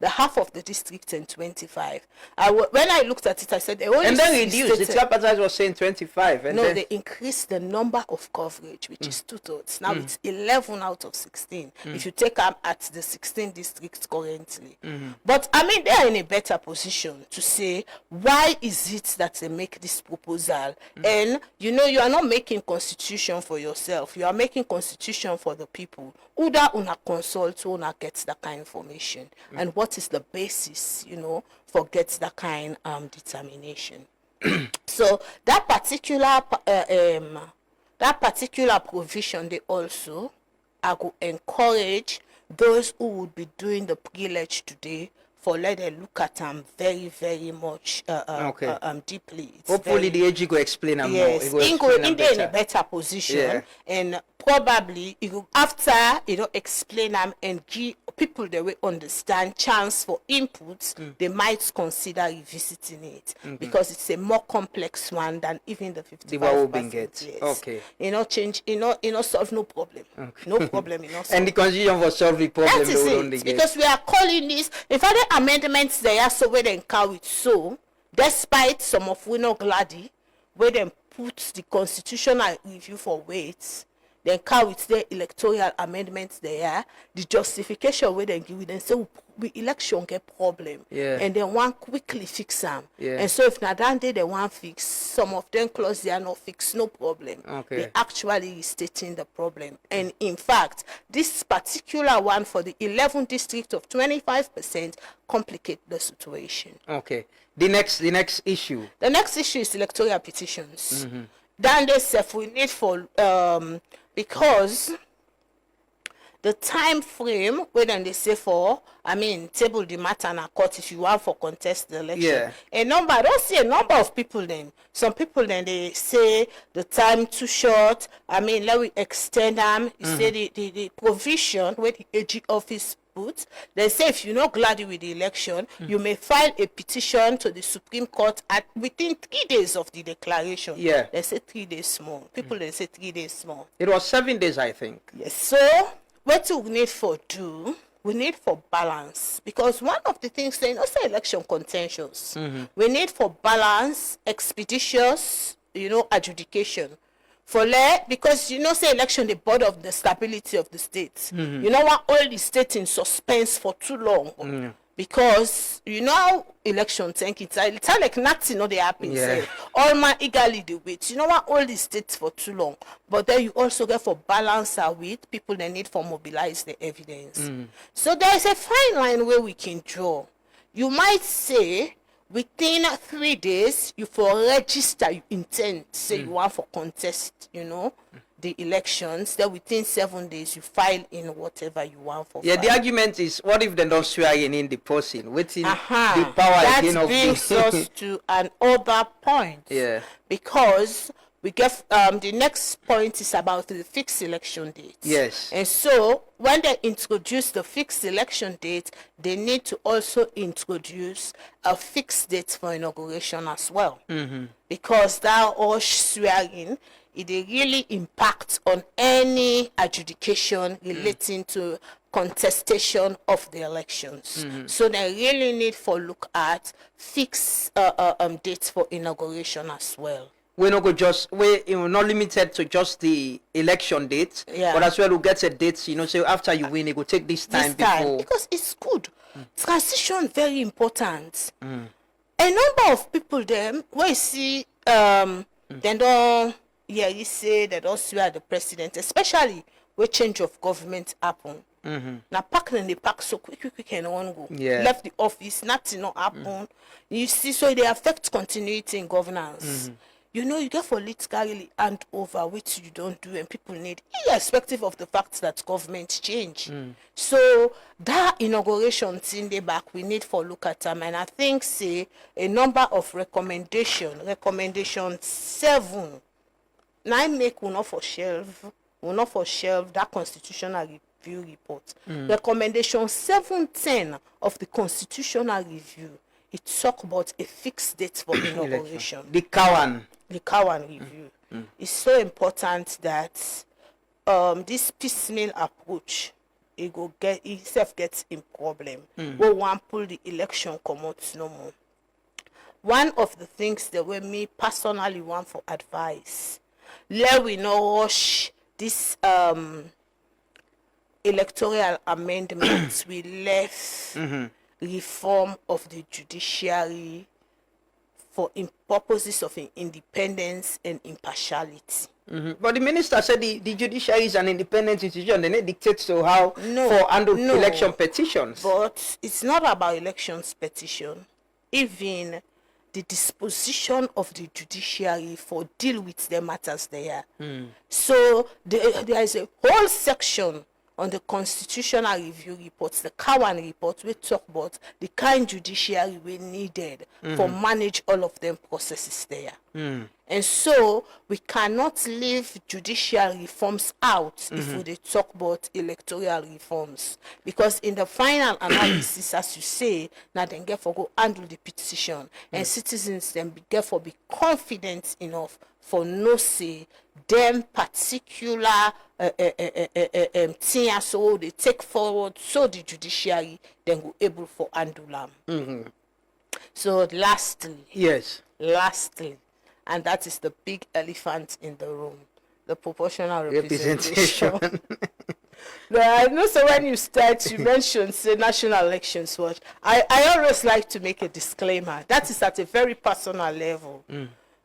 The half of the district and 25. When I looked at it, I said they only. And then reduced. The tripartite was saying 25. And no, then... they increased the number of coverage, which is 2/3. Now it's 11 out of 16. If you take them at the 16 districts currently, but I mean they are in a better position to say why is it that they make this proposal? And you know you are not making constitution for yourself. You are making constitution for the people. Uda una consult, una gets that kind of information, and what is the basis, you know, for gets that kind determination. So that particular provision, they also are going to encourage those who would be doing the privilege today for let them look at them very, very much deeply. It's hopefully the AG will explain them more. Yes, in a better position, and probably after explain them and give people that will understand chance for inputs, they might consider revisiting it because it's a more complex one than even the 55%. Yes. Okay. Change. Solve no problem. Okay. No problem. And the constitution for solve the problem. That is it. Because we are calling this. In fact, the amendments they are so where they cow it so, despite some of we not glady, where they put the constitutional review for weights. Then cow with the electoral amendments there, the justification where they give it and say we election get problem, and then one quickly fix them. And so if not that day they want fix, some of them clause they are not fix, no problem. They actually stating the problem. And in fact, this particular one for the 11 district of 25% complicate the situation. Okay. The next issue. The next issue is electoral petitions. Then they say we need for because the time frame when they say for table the matter and a court if you want for contest the election. I don't see a number of people then. Some people then they say the time too short. Let we extend them. You say the provision where the AG office put. They say if you're not glad with the election, you may file a petition to the Supreme Court within 3 days of the declaration. They say 3 days more. People they say 3 days more. It was 7 days, I think. Yes. So what we need for we need for balance, because one of the things they say election contentious. We need for balance, expeditious, adjudication. Because say election the board of the stability of the state. You know what, all the state in suspense for too long. Because election thank it's like nothing they happen. All my eagerly they wait. What, all the states for too long. But then you also get for balance with people they need for mobilize the evidence. So there is a fine line where we can draw. You might say within 3 days, you for register you intend, say you want for contest, the elections. Then within 7 days, you file in whatever you want for. Yeah, the argument is, what if they don't swear in the person? Waiting the power that again of brings the us to another point. Yeah. Because we get the next point is about the fixed election date. Yes. And so when they introduce the fixed election date, they need to also introduce a fixed date for inauguration as well. Because that all swearing, it really impacts on any adjudication relating to contestation of the elections. So they really need for look at fixed dates for inauguration as well. We're not go just we're not limited to just the election date, but as well we get a date, so after you win, it will take this time before. Because it's good. Transition very important. A number of people them where you see they don't you say they don't swear the president, especially where change of government happen. Now pack in the pack so quick and one go. Left the office, nothing not happen. You see, so they affect continuity in governance. You get for literally hand over which you don't do, and people need, irrespective of the fact that government change. So that inauguration in the back, we need for look at them, and I think say a number of recommendation 7. Now make will not for shelf that constitutional review report. Recommendation 710 of the constitutional review, it talk about a fixed date for inauguration. The Cowan review. It's so important that this piecemeal approach itself gets in problem. We want pull the election come out no more. One of the things that we me personally want for advice, let we not rush this electoral amendments we left reform of the judiciary for purposes of independence and impartiality. But the minister said the judiciary is an independent institution. They dictate so how for handle election petitions. But it's not about elections petition. Even the disposition of the judiciary for deal with the matters there. So there is a whole section on the constitutional review reports, the Cowan report, we talk about the kind judiciary we needed for manage all of them processes there. And so we cannot leave judicial reforms out if we talk about electoral reforms. Because in the final analysis, as you say, now then get for go handle the petition, and citizens then get for be confident enough for no say them particular thing so they take forward, so the judiciary then go able for handle them. So lastly, and that is the big elephant in the room, the proportional representation. I know, so when you mention say National Elections Watch, I always like to make a disclaimer. That is at a very personal level.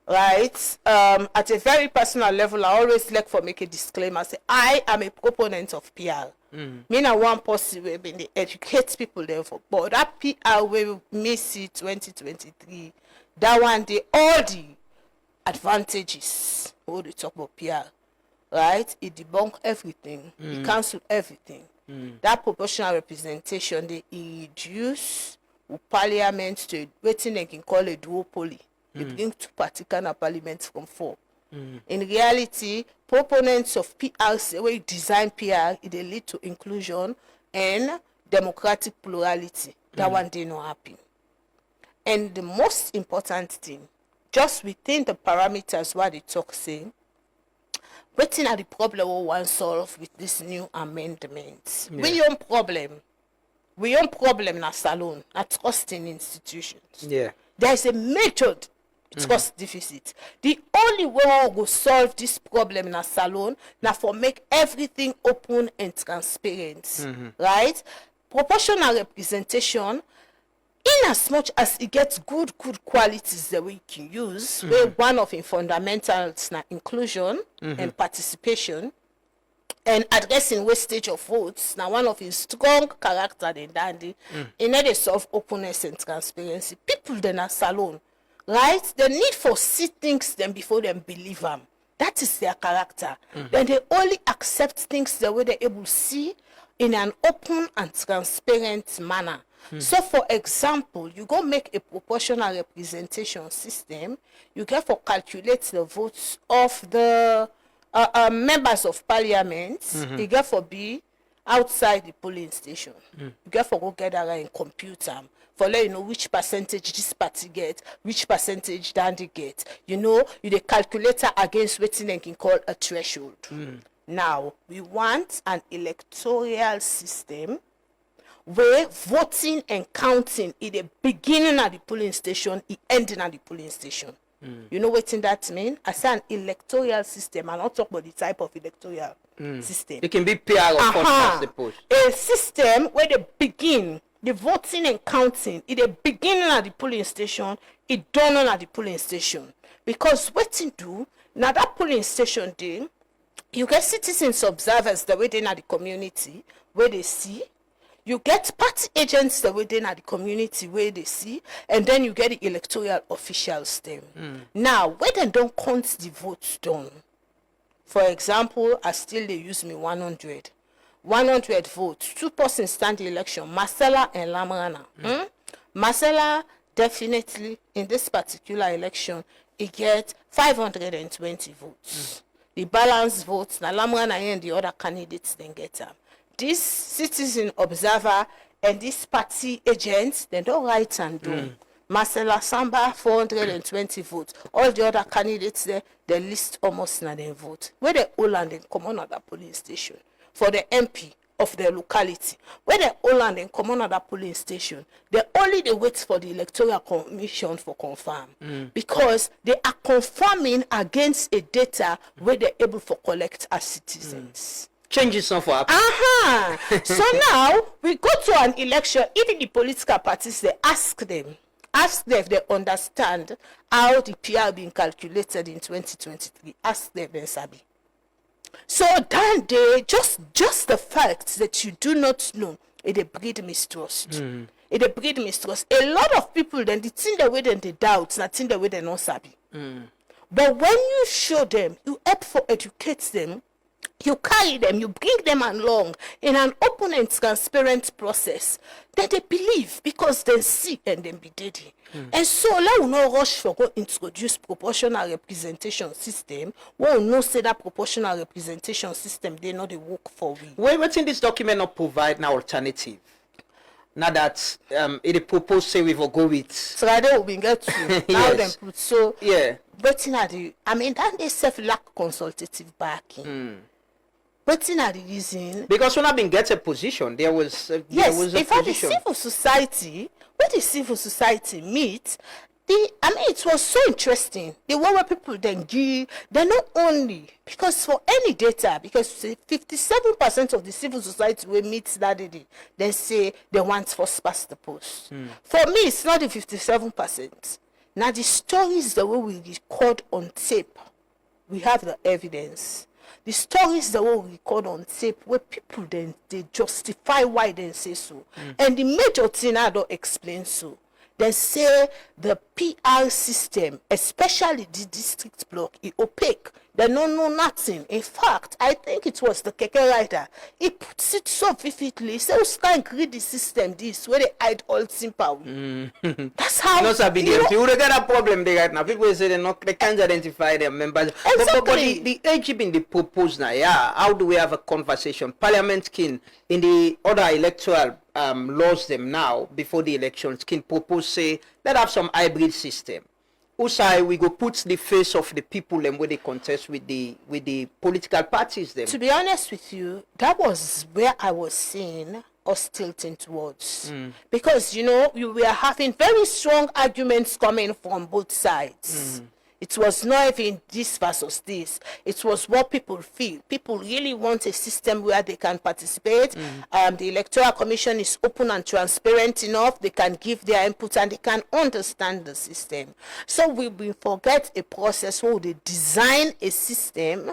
Right? At a very personal level, I always like for make a disclaimer. Say I am a proponent of PR. Me na one person will be educate people therefore. But that PR will miss it 2023. That one day all the advantages. All the talk about PR. Right? It debunk everything. It cancel everything. That proportional representation they reduce parliament to waiting they can call a duopoly. It brings 2 particular parliaments from 4. In reality, proponents of PR say we design PR, it lead to inclusion and democratic plurality. That one day not happen. And the most important thing, just within the parameters what they talk say, waiting at the problem we want solve with this new amendments. We own problem na salon, na trust in institutions. There is a major trust deficit. The only way we go solve this problem in a salon now for make everything open and transparent. Right? Proportional representation, in as much as it gets good qualities that we can use, where one of the fundamentals na inclusion and participation, and addressing wastage of votes. Now, one of his strong character in Dandy, in order to solve openness and transparency. People then are salon, right? The need for see things them before them believe them. That is their character. Then they only accept things the way they're able to see in an open and transparent manner. So, for example, you go make a proportional representation system, you get for calculate the votes of the members of parliament, you get for be outside the polling station. You get for go gather and compute them for let you know which percentage this party get, which percentage Dandy get. You know, you the calculator against what they can call a threshold. Now, we want an electoral system where voting and counting is the beginning at the polling station, it ending at the polling station. You know what that mean? I say an electoral system, and I'll talk about the type of electoral system. It can be pair or past the post. A system where they begin the voting and counting is the beginning at the polling station, it done at the polling station. Because what you do, now that polling station day, you get citizens observers the way they at the community where they see. You get party agents the way they at the community where they see, and then you get the electoral officials them. Now, when they don't count the votes done, for example, I still they use me 100 votes, 2 persons stand the election, Marcella and Lamrana. Marcella definitely in this particular election, he get 520 votes. The balance votes, na Lamrana and the other candidates then get them. This citizen observer and this party agent, they don't write and do. Marcella Samba, 420 votes. All the other candidates there, they list almost not their vote. Where they all land and come on at that polling station for the MP of their locality. Where they all land and come on at that polling station, they wait for the electoral commission for confirm. Because they are confirming against a data where they're able to collect as citizens. Changes some for So now we go to an election. Even the political parties, they ask them if they understand how the PR being calculated in 2023. Ask them, Ben Sabi. So then they just the fact that you do not know, it breed mistrust. It breed mistrust. A lot of people then the thing the way then they doubt, not thing the way they not sabi. But when you show them, you help for educate them. You carry them, you bring them along in an open and transparent process that they believe because they see and then be ready. And so, let we no rush for go introduce proportional representation system. We will not say that proportional representation system they know they work for we. What's in this document not provide an alternative? Now that it proposed say we will go with. So I don't we get to now them put so yeah. But in the I mean that they self lack consultative backing. But in the reason because when I've been get a position, there was a in fact position. the civil society, when the civil society meet, it was so interesting. The one where people then give, they not only because for any data, because 57% of the civil society will meet that day, they say they want first past the post. For me, it's not the 57%. Now the stories the way we record on tape, we have the evidence. The stories that we record on tape where people then they justify why they say so. And the major thing I don't explain so. They say the PR system, especially the district block, is opaque. They don't know nothing. In fact, I think it was the Keke writer. He puts it so vividly. He says, "You can't read the system this where they hide all simple." That's how. No, sir, you don't get a problem there right now. People say they can't identify their members. Exactly. But the AG being the proposed now, yeah. How do we have a conversation? Parliament can in the other electoral laws them now before the elections can propose say let's have some hybrid system. Also, we go put the face of the people and where they contest with the political parties them. To be honest with you, that was where I was seeing us tilting towards. Because, you know, we were having very strong arguments coming from both sides. It was not even this versus this. It was what people feel. People really want a system where they can participate. The Electoral Commission is open and transparent enough. They can give their input and they can understand the system. So we will forget a process where they design a system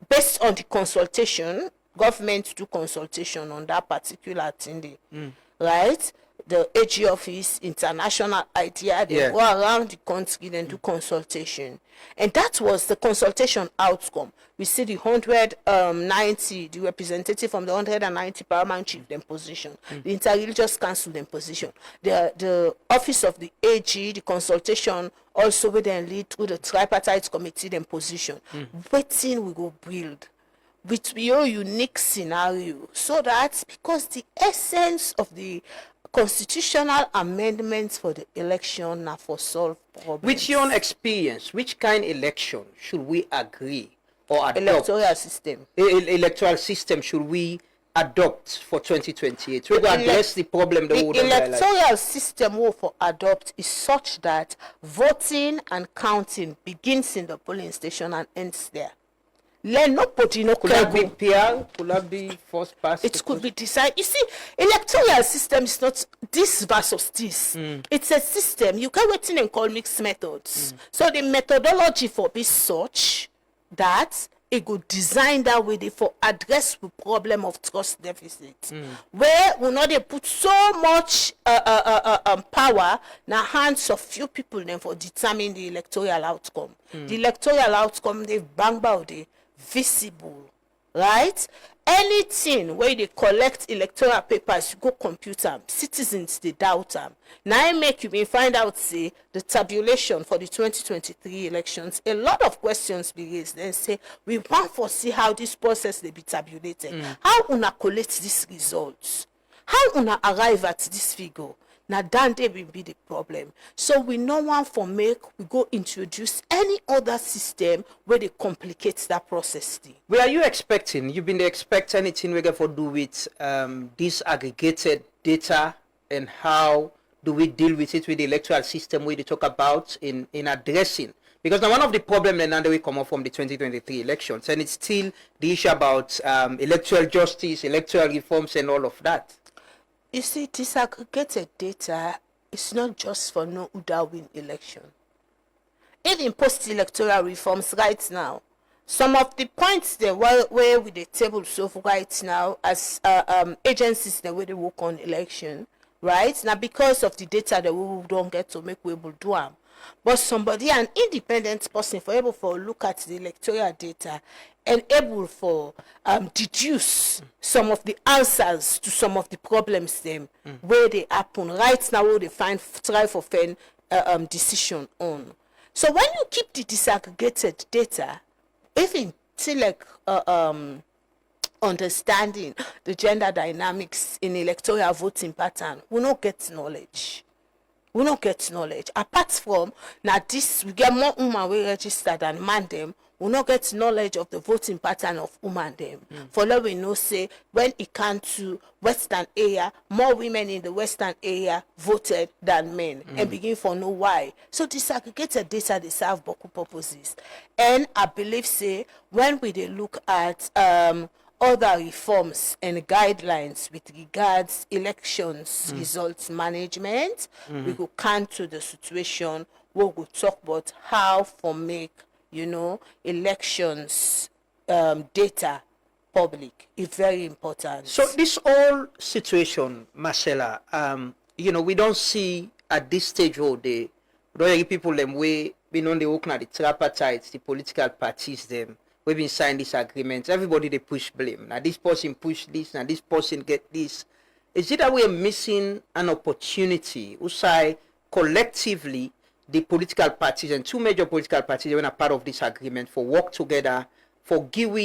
based on the consultation, government do consultation on that particular thing, right? The AG office, international idea, they go around the country and do consultation. And that was the consultation outcome. We see the 190, the representative from the 190 paramount chief, then position. The interreligious council, then position. The office of the AG, the consultation, also we then lead through the tripartite committee, then position. Waiting we go build with your unique scenario, so that because the essence of the constitutional amendments for the election now for solve problems. With your own experience, which kind of election should we agree or adopt? Electoral system. Electoral system should we adopt for 2028? We're going to address the problem the electoral system we for adopt is such that voting and counting begins in the polling station and ends there. Let nobody know. Could that be PR? Could that be first past? It could be decided. You see, electoral system is not this versus this. It's a system. You can wait and call mixed methods. So the methodology for be such that it could design that way for address the problem of trust deficit, where we not they put so much power in the hands of few people then for determine the electoral outcome. The electoral outcome they bang about the visible, right? Anything where they collect electoral papers, you go compute them. Citizens they doubt them. Now I make you may find out say the tabulation for the 2023 elections. A lot of questions be raised. Then say we want to see how this process they be tabulated. How una collect these results? How una arrive at this figure? Now that will be the problem. So we no want for make we go introduce any other system where they complicate that process. Where are you expecting? You've been expect anything we get for do with disaggregated data, and how do we deal with it with the electoral system we talk about in addressing? Because now one of the problems that we come up from the 2023 elections, and it's still the issue about electoral justice, electoral reforms, and all of that. You see, disaggregated data is not just for no Uda win election. Even post-electoral reforms right now, some of the points there where with the table so right now as agencies the way they work on election, right? Now because of the data that we don't get to make we able to do them. But somebody, an independent person, for able to look at the electoral data and able for deduce some of the answers to some of the problems them where they happen right now, where they try for find decision on. So when you keep the disaggregated data, even till like understanding the gender dynamics in electoral voting pattern, we don't get knowledge. We don't get knowledge. Apart from now this, we get more women we register than man them. We not get knowledge of the voting pattern of women them. For now we know say when it comes to Western area, more women in the Western area voted than men, and begin for know why. So disaggregated data they serve both purposes. And I believe say when we they look at other reforms and guidelines with regards elections results management, we go come to the situation where we go talk about how for make elections data public is very important. So this whole situation, Marcella, we don't see at this stage all day, we don't hear people them way we know they work at the tripartites, the political parties them. We've been signing this agreement. Everybody they push blame. Now this person push this, now this person get this. Is it that we are missing an opportunity? Usai collectively the political parties and two major political parties when are part of this agreement for work together for give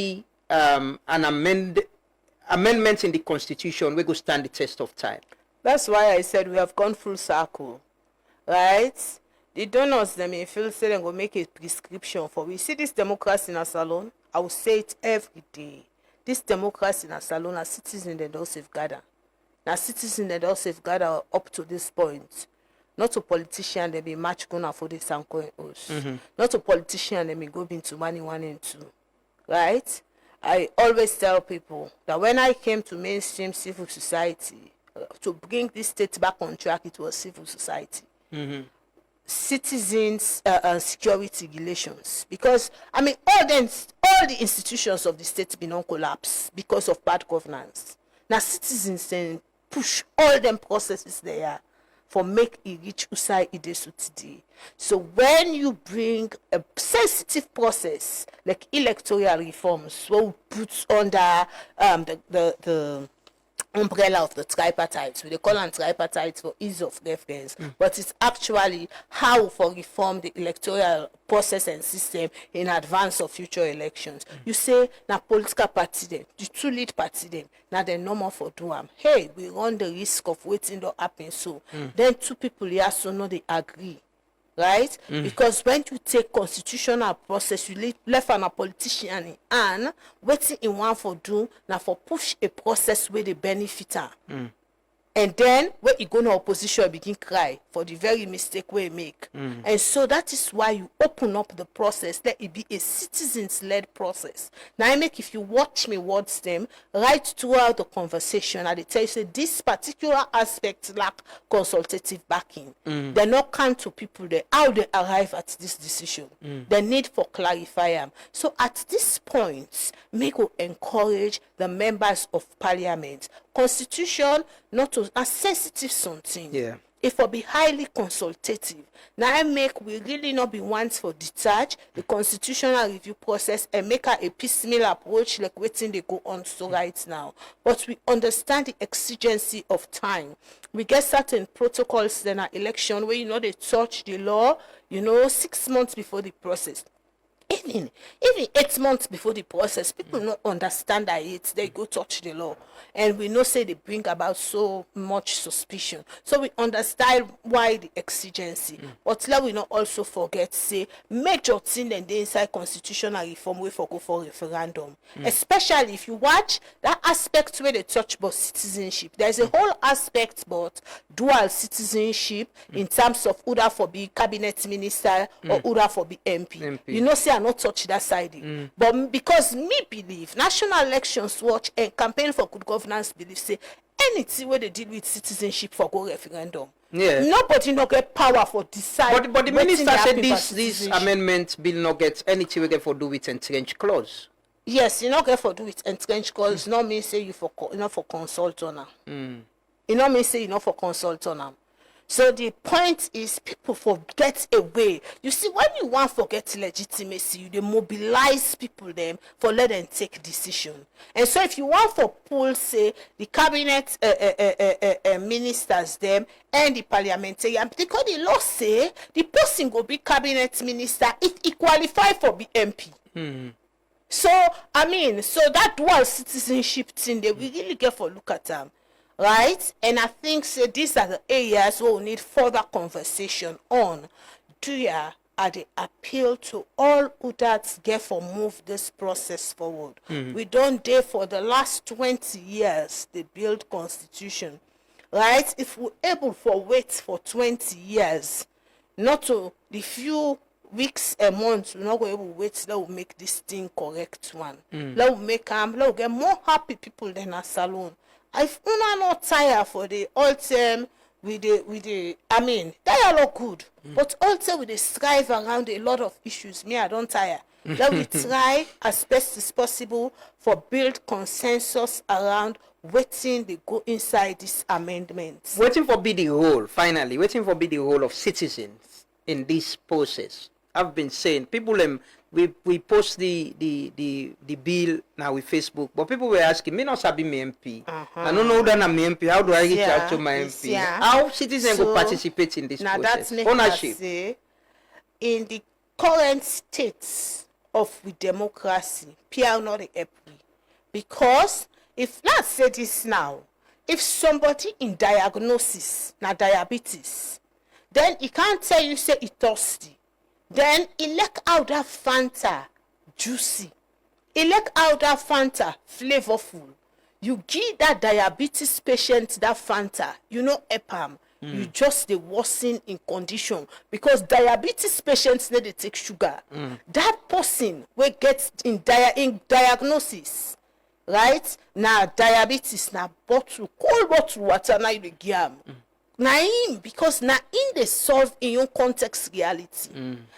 an amendment in the constitution we go stand the test of time. That's why I said we have gone full circle, right? The donors them may feel say they go make a prescription for we see this democracy in a salon. I will say it every day. This democracy in a salon are citizens that don't safeguard. Now citizens that don't safeguard up to this point. Not a politician they be match gonna for this and coin us. Not a politician they may go into money 1 and 2. Right? I always tell people that when I came to mainstream civil society to bring this state back on track, it was civil society. citizens security relations, because I mean all the institutions of the state been on collapse because of bad governance. Now citizens then push all them processes there for make it reach usai idesu today. So when you bring a sensitive process like electoral reforms, what puts under the umbrella of the tripartite, we they call them tripartite for ease of reference, but it's actually how for reform the electoral process and system in advance of future elections. You say na political party them, the two lead party them, now they're no more for do am. Hey, we run the risk of waiting to happen. So then two people here so no they agree. Right? Because when you take constitutional process, you left on a politician and waiting in one for do now for push a process where they benefit her. And then when you go to opposition, you begin cry for the very mistake we make. And so that is why you open up the process, let it be a citizens-led process. Now I make, if you watch me words them, right throughout the conversation, I tell you say this particular aspect lack consultative backing. They not come to people there how they arrive at this decision. The need for clarify them. So at this point, make will encourage the members of parliament. Constitution not to a sensitive something. Yeah. It will be highly consultative. Now I make we really not be ones for detach the constitutional review process and make a piecemeal approach like waiting they go on so right now. But we understand the exigency of time. We get certain protocols in our election where they touch the law, 6 months before the process. Even 8 months before the process, people not understand that they go touch the law. And we know say they bring about so much suspicion. So we understand why the exigency. But let we not also forget, say, major thing and the inside constitutional reform we for go for referendum. Especially if you watch that aspect where they touch about citizenship. There's a whole aspect about dual citizenship in terms of who that for be cabinet minister or who that for be MP. Say I not touch that side. But because me believe National Elections Watch and Campaign for Good Governance believe say anything where they deal with citizenship for go referendum. Yeah. Nobody not get power for decide. But the minister said this amendment bill not get anything we get for do with entrenched clause. Yes, you not get for do with entrenched clause. Not mean say you for consult on them. You not mean say you not for consult on them. So the point is people forget away. You see, when you want to forget legitimacy, you they mobilize people them for let them take decision. And so if you want for pull, say, the cabinet ministers them and the parliamentarian, because the law say the person go be cabinet minister if he qualify for be MP. So, so that dual citizenship thing, they we really get for look at them. Right? And I think these are the areas where we need further conversation on. Are the appeal to all who that get for move this process forward. We don't dare for the last 20 years they build constitution. Right? If we're able for wait for 20 years, not to the few weeks a month, we're not going to wait, that will make this thing correct one. That will make get more happy people than a salon. If una not tired for the all term with the dialogue good, but also with the strive around a lot of issues. Me, I don't tire. Let we try as best as possible for build consensus around waiting they go inside this amendment. Waiting for be the role, finally, waiting for be the role of citizens in this process. I've been saying people we post the bill now with Facebook, but people were asking me not sabi me MP. I don't know that I'm MP. How do I reach out to my MP? How citizens go participate in this process? Ownership. Say, in the current state of the democracy, PR not a happy. Because if let's say this now, if somebody in diagnosis na diabetes, then he can't tell you say he thirsty. Then elect out that Fanta juicy. Elect out that Fanta flavorful. You give that diabetes patient that Fanta, EPAM. You just the worsen in condition because diabetes patients need to take sugar. That person will get in diagnosis, right? Now diabetes now cold bottle water now you give Naim, because na in they solve in your context reality.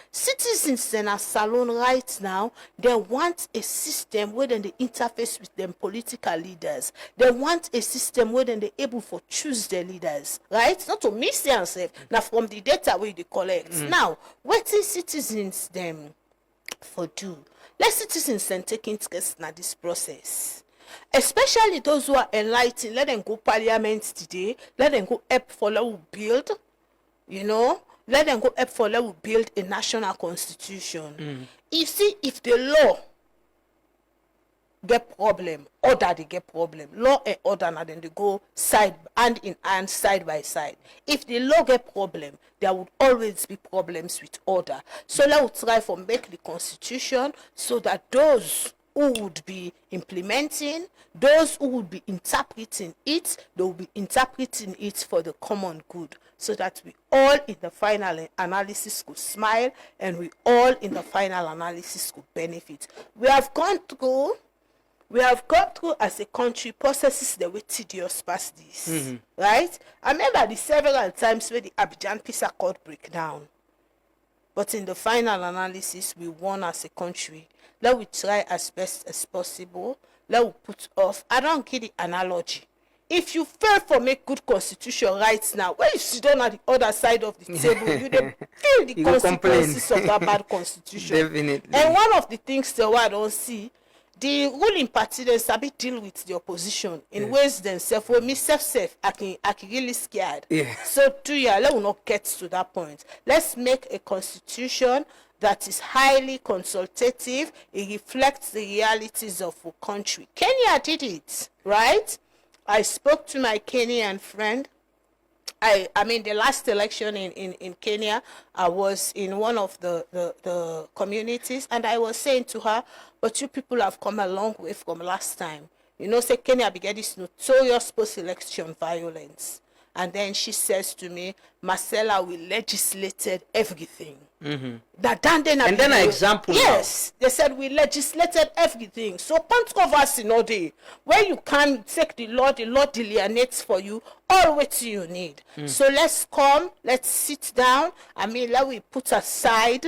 Citizens in a salon right now, they want a system where then they interface with them political leaders. They want a system where then they able for choose their leaders, right? Not to miss themselves. Now from the data we they collect. Now, what is citizens them for do? Let citizens then take interest in this process. Especially those who are enlightened, let them go parliament today, let them go help for let build, let them go help for let build a national constitution. You see, if the law get problem, order they get problem. Law and order now then they go hand in hand, side by side. If the law get problem, there would always be problems with order. So let's try for make the constitution so that those who would be implementing, those who would be interpreting it, they will be interpreting it for the common good, so that we all in the final analysis could smile and we all in the final analysis could benefit. We have gone through as a country processes that were tedious past this, right? I remember the several times where the Abidjan Peace Accord break down. But in the final analysis, we won as a country. Let we try as best as possible. Let we put off. I don't get the analogy. If you fail for make good constitution right now, when you sit down at the other side of the table, you feel the consequences of that bad constitution. Definitely. And one of the things that I don't see, the ruling party then sabi deal with the opposition in ways themselves. For me, I can really scared. So let we not get to that point. Let's make a constitution that is highly consultative. It reflects the realities of our country. Kenya did it, right? I spoke to my Kenyan friend. I mean, the last election in Kenya, I was in one of the communities, and I was saying to her, but you people have come a long way from last time. Say Kenya began this notorious post-election violence. And then she says to me, Marcella, we legislated everything. And then an example. Yes, they said we legislated everything. So controversy no day. Where you can take the law delineates for you all what you need. So let's sit down. I mean, let we put aside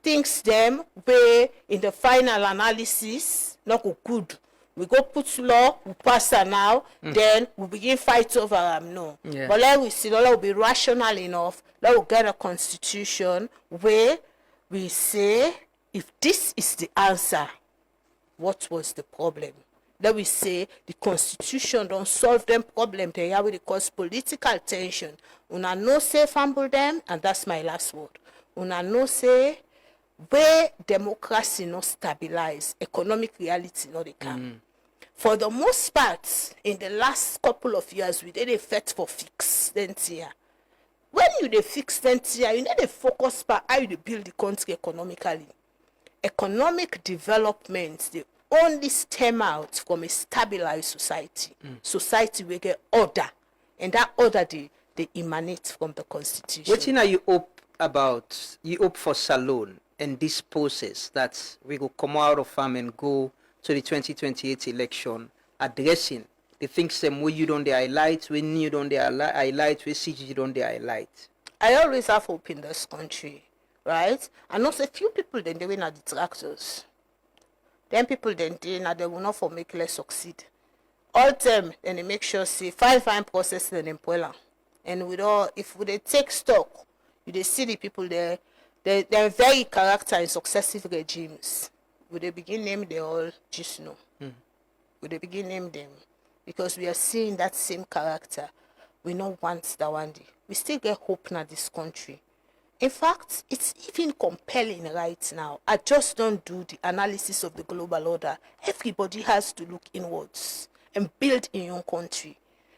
things them where in the final analysis not go good. We go put law, we pass her now, then we begin fight over them. No. Yeah. But let we see, let we be rational enough, let we get a constitution where we say, if this is the answer, what was the problem? Let we say the constitution don't solve them problem. They have it cause political tension. Una no say fumble them, and that's my last word. Una no say where democracy not stabilize, economic reality not they can. For the most part, in the last couple of years, we did a fight for fix then here. When you dey fix then here, you need to focus on how you build the country economically. Economic development, they only stem out from a stabilized society. Society will get order, and that order they emanate from the constitution. What you hope about? You hope for Salone and this process that we will come out of farm and go to the 2028 election, addressing the things them we you don't highlight, when you don't highlight, we see you don't highlight. I always have hope in this country, right? And also a few people then they win at the tractors. Then people then they will not for make less succeed. All them then they make sure see fine process then employ. And with all if they take stock, you see the people there. They're very character in successive regimes. Would they begin name they all just know? Would they begin name them? Because we are seeing that same character. We don't want that one day. We still get hope in this country. In fact, it's even compelling right now. I just don't do the analysis of the global order. Everybody has to look inwards and build in your country.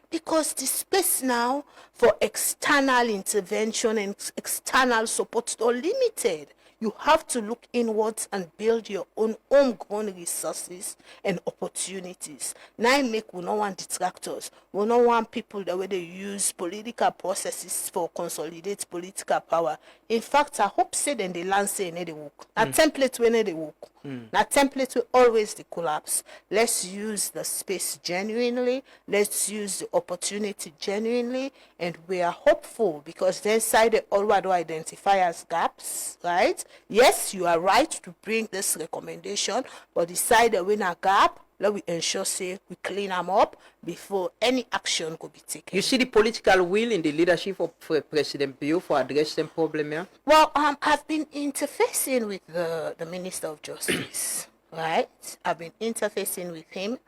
Because the space now for external intervention and external support is limited. You have to look inwards and build your own homegrown resources and opportunities. Now make we don't want detractors. We don't want people that way they use political processes for consolidate political power. In fact, I hope say then they land say they work. A template when they work. Now, template will always the collapse. Let's use the space genuinely. Let's use the opportunity genuinely. And we are hopeful because then side the already identify as gaps, right? Yes, you are right to bring this recommendation, but decide that when a gap, let we ensure say we clean them up before any action could be taken. You see the political will in the leadership of President Bio for addressing problem here? Well, I've been interfacing with the Minister of Justice, right? I've been interfacing with him.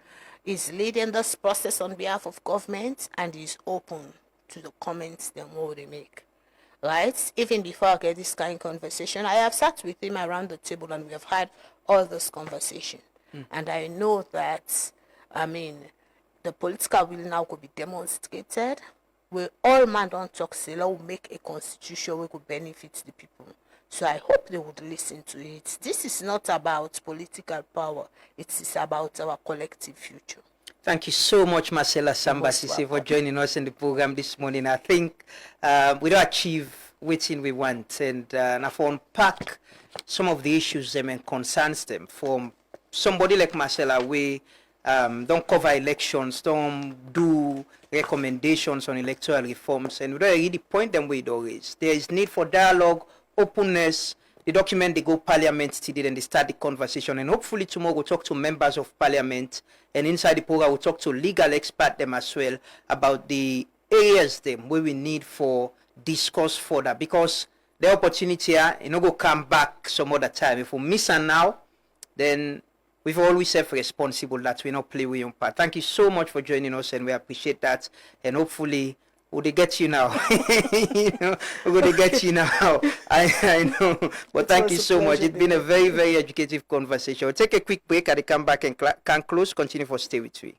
He's leading this process on behalf of government and he's open to the comments that more they make, right? Even before I get this kind of conversation, I have sat with him around the table and we have had all this conversation. And I know that, the political will now could be demonstrated. We all man don't talk, say, will make a constitution which could benefit the people. So I hope they would listen to it. This is not about political power. It is about our collective future. Thank you so much, Marcella Samba, for joining us in the program this morning. I think we don't achieve what we want. And now for unpack some of the issues them and concerns them from somebody like Marcella, we don't cover elections, don't do recommendations on electoral reforms, and we don't really point them where it always. There is need for dialogue, openness. The document they go parliament today, then they start the conversation, and hopefully tomorrow we'll talk to members of parliament, and inside the program we'll talk to legal experts them as well about the areas them where we need for discuss further, because the opportunity here, go come back some other time. If we miss it now, then we've always self-responsible that we not play with your part. Thank you so much for joining us, and we appreciate that. And hopefully, we'll get you now. We're going to get you now. I know. But thank you so much. It's been a very, very educative conversation. We'll take a quick break and come back and can close. Continue for Stay With Me.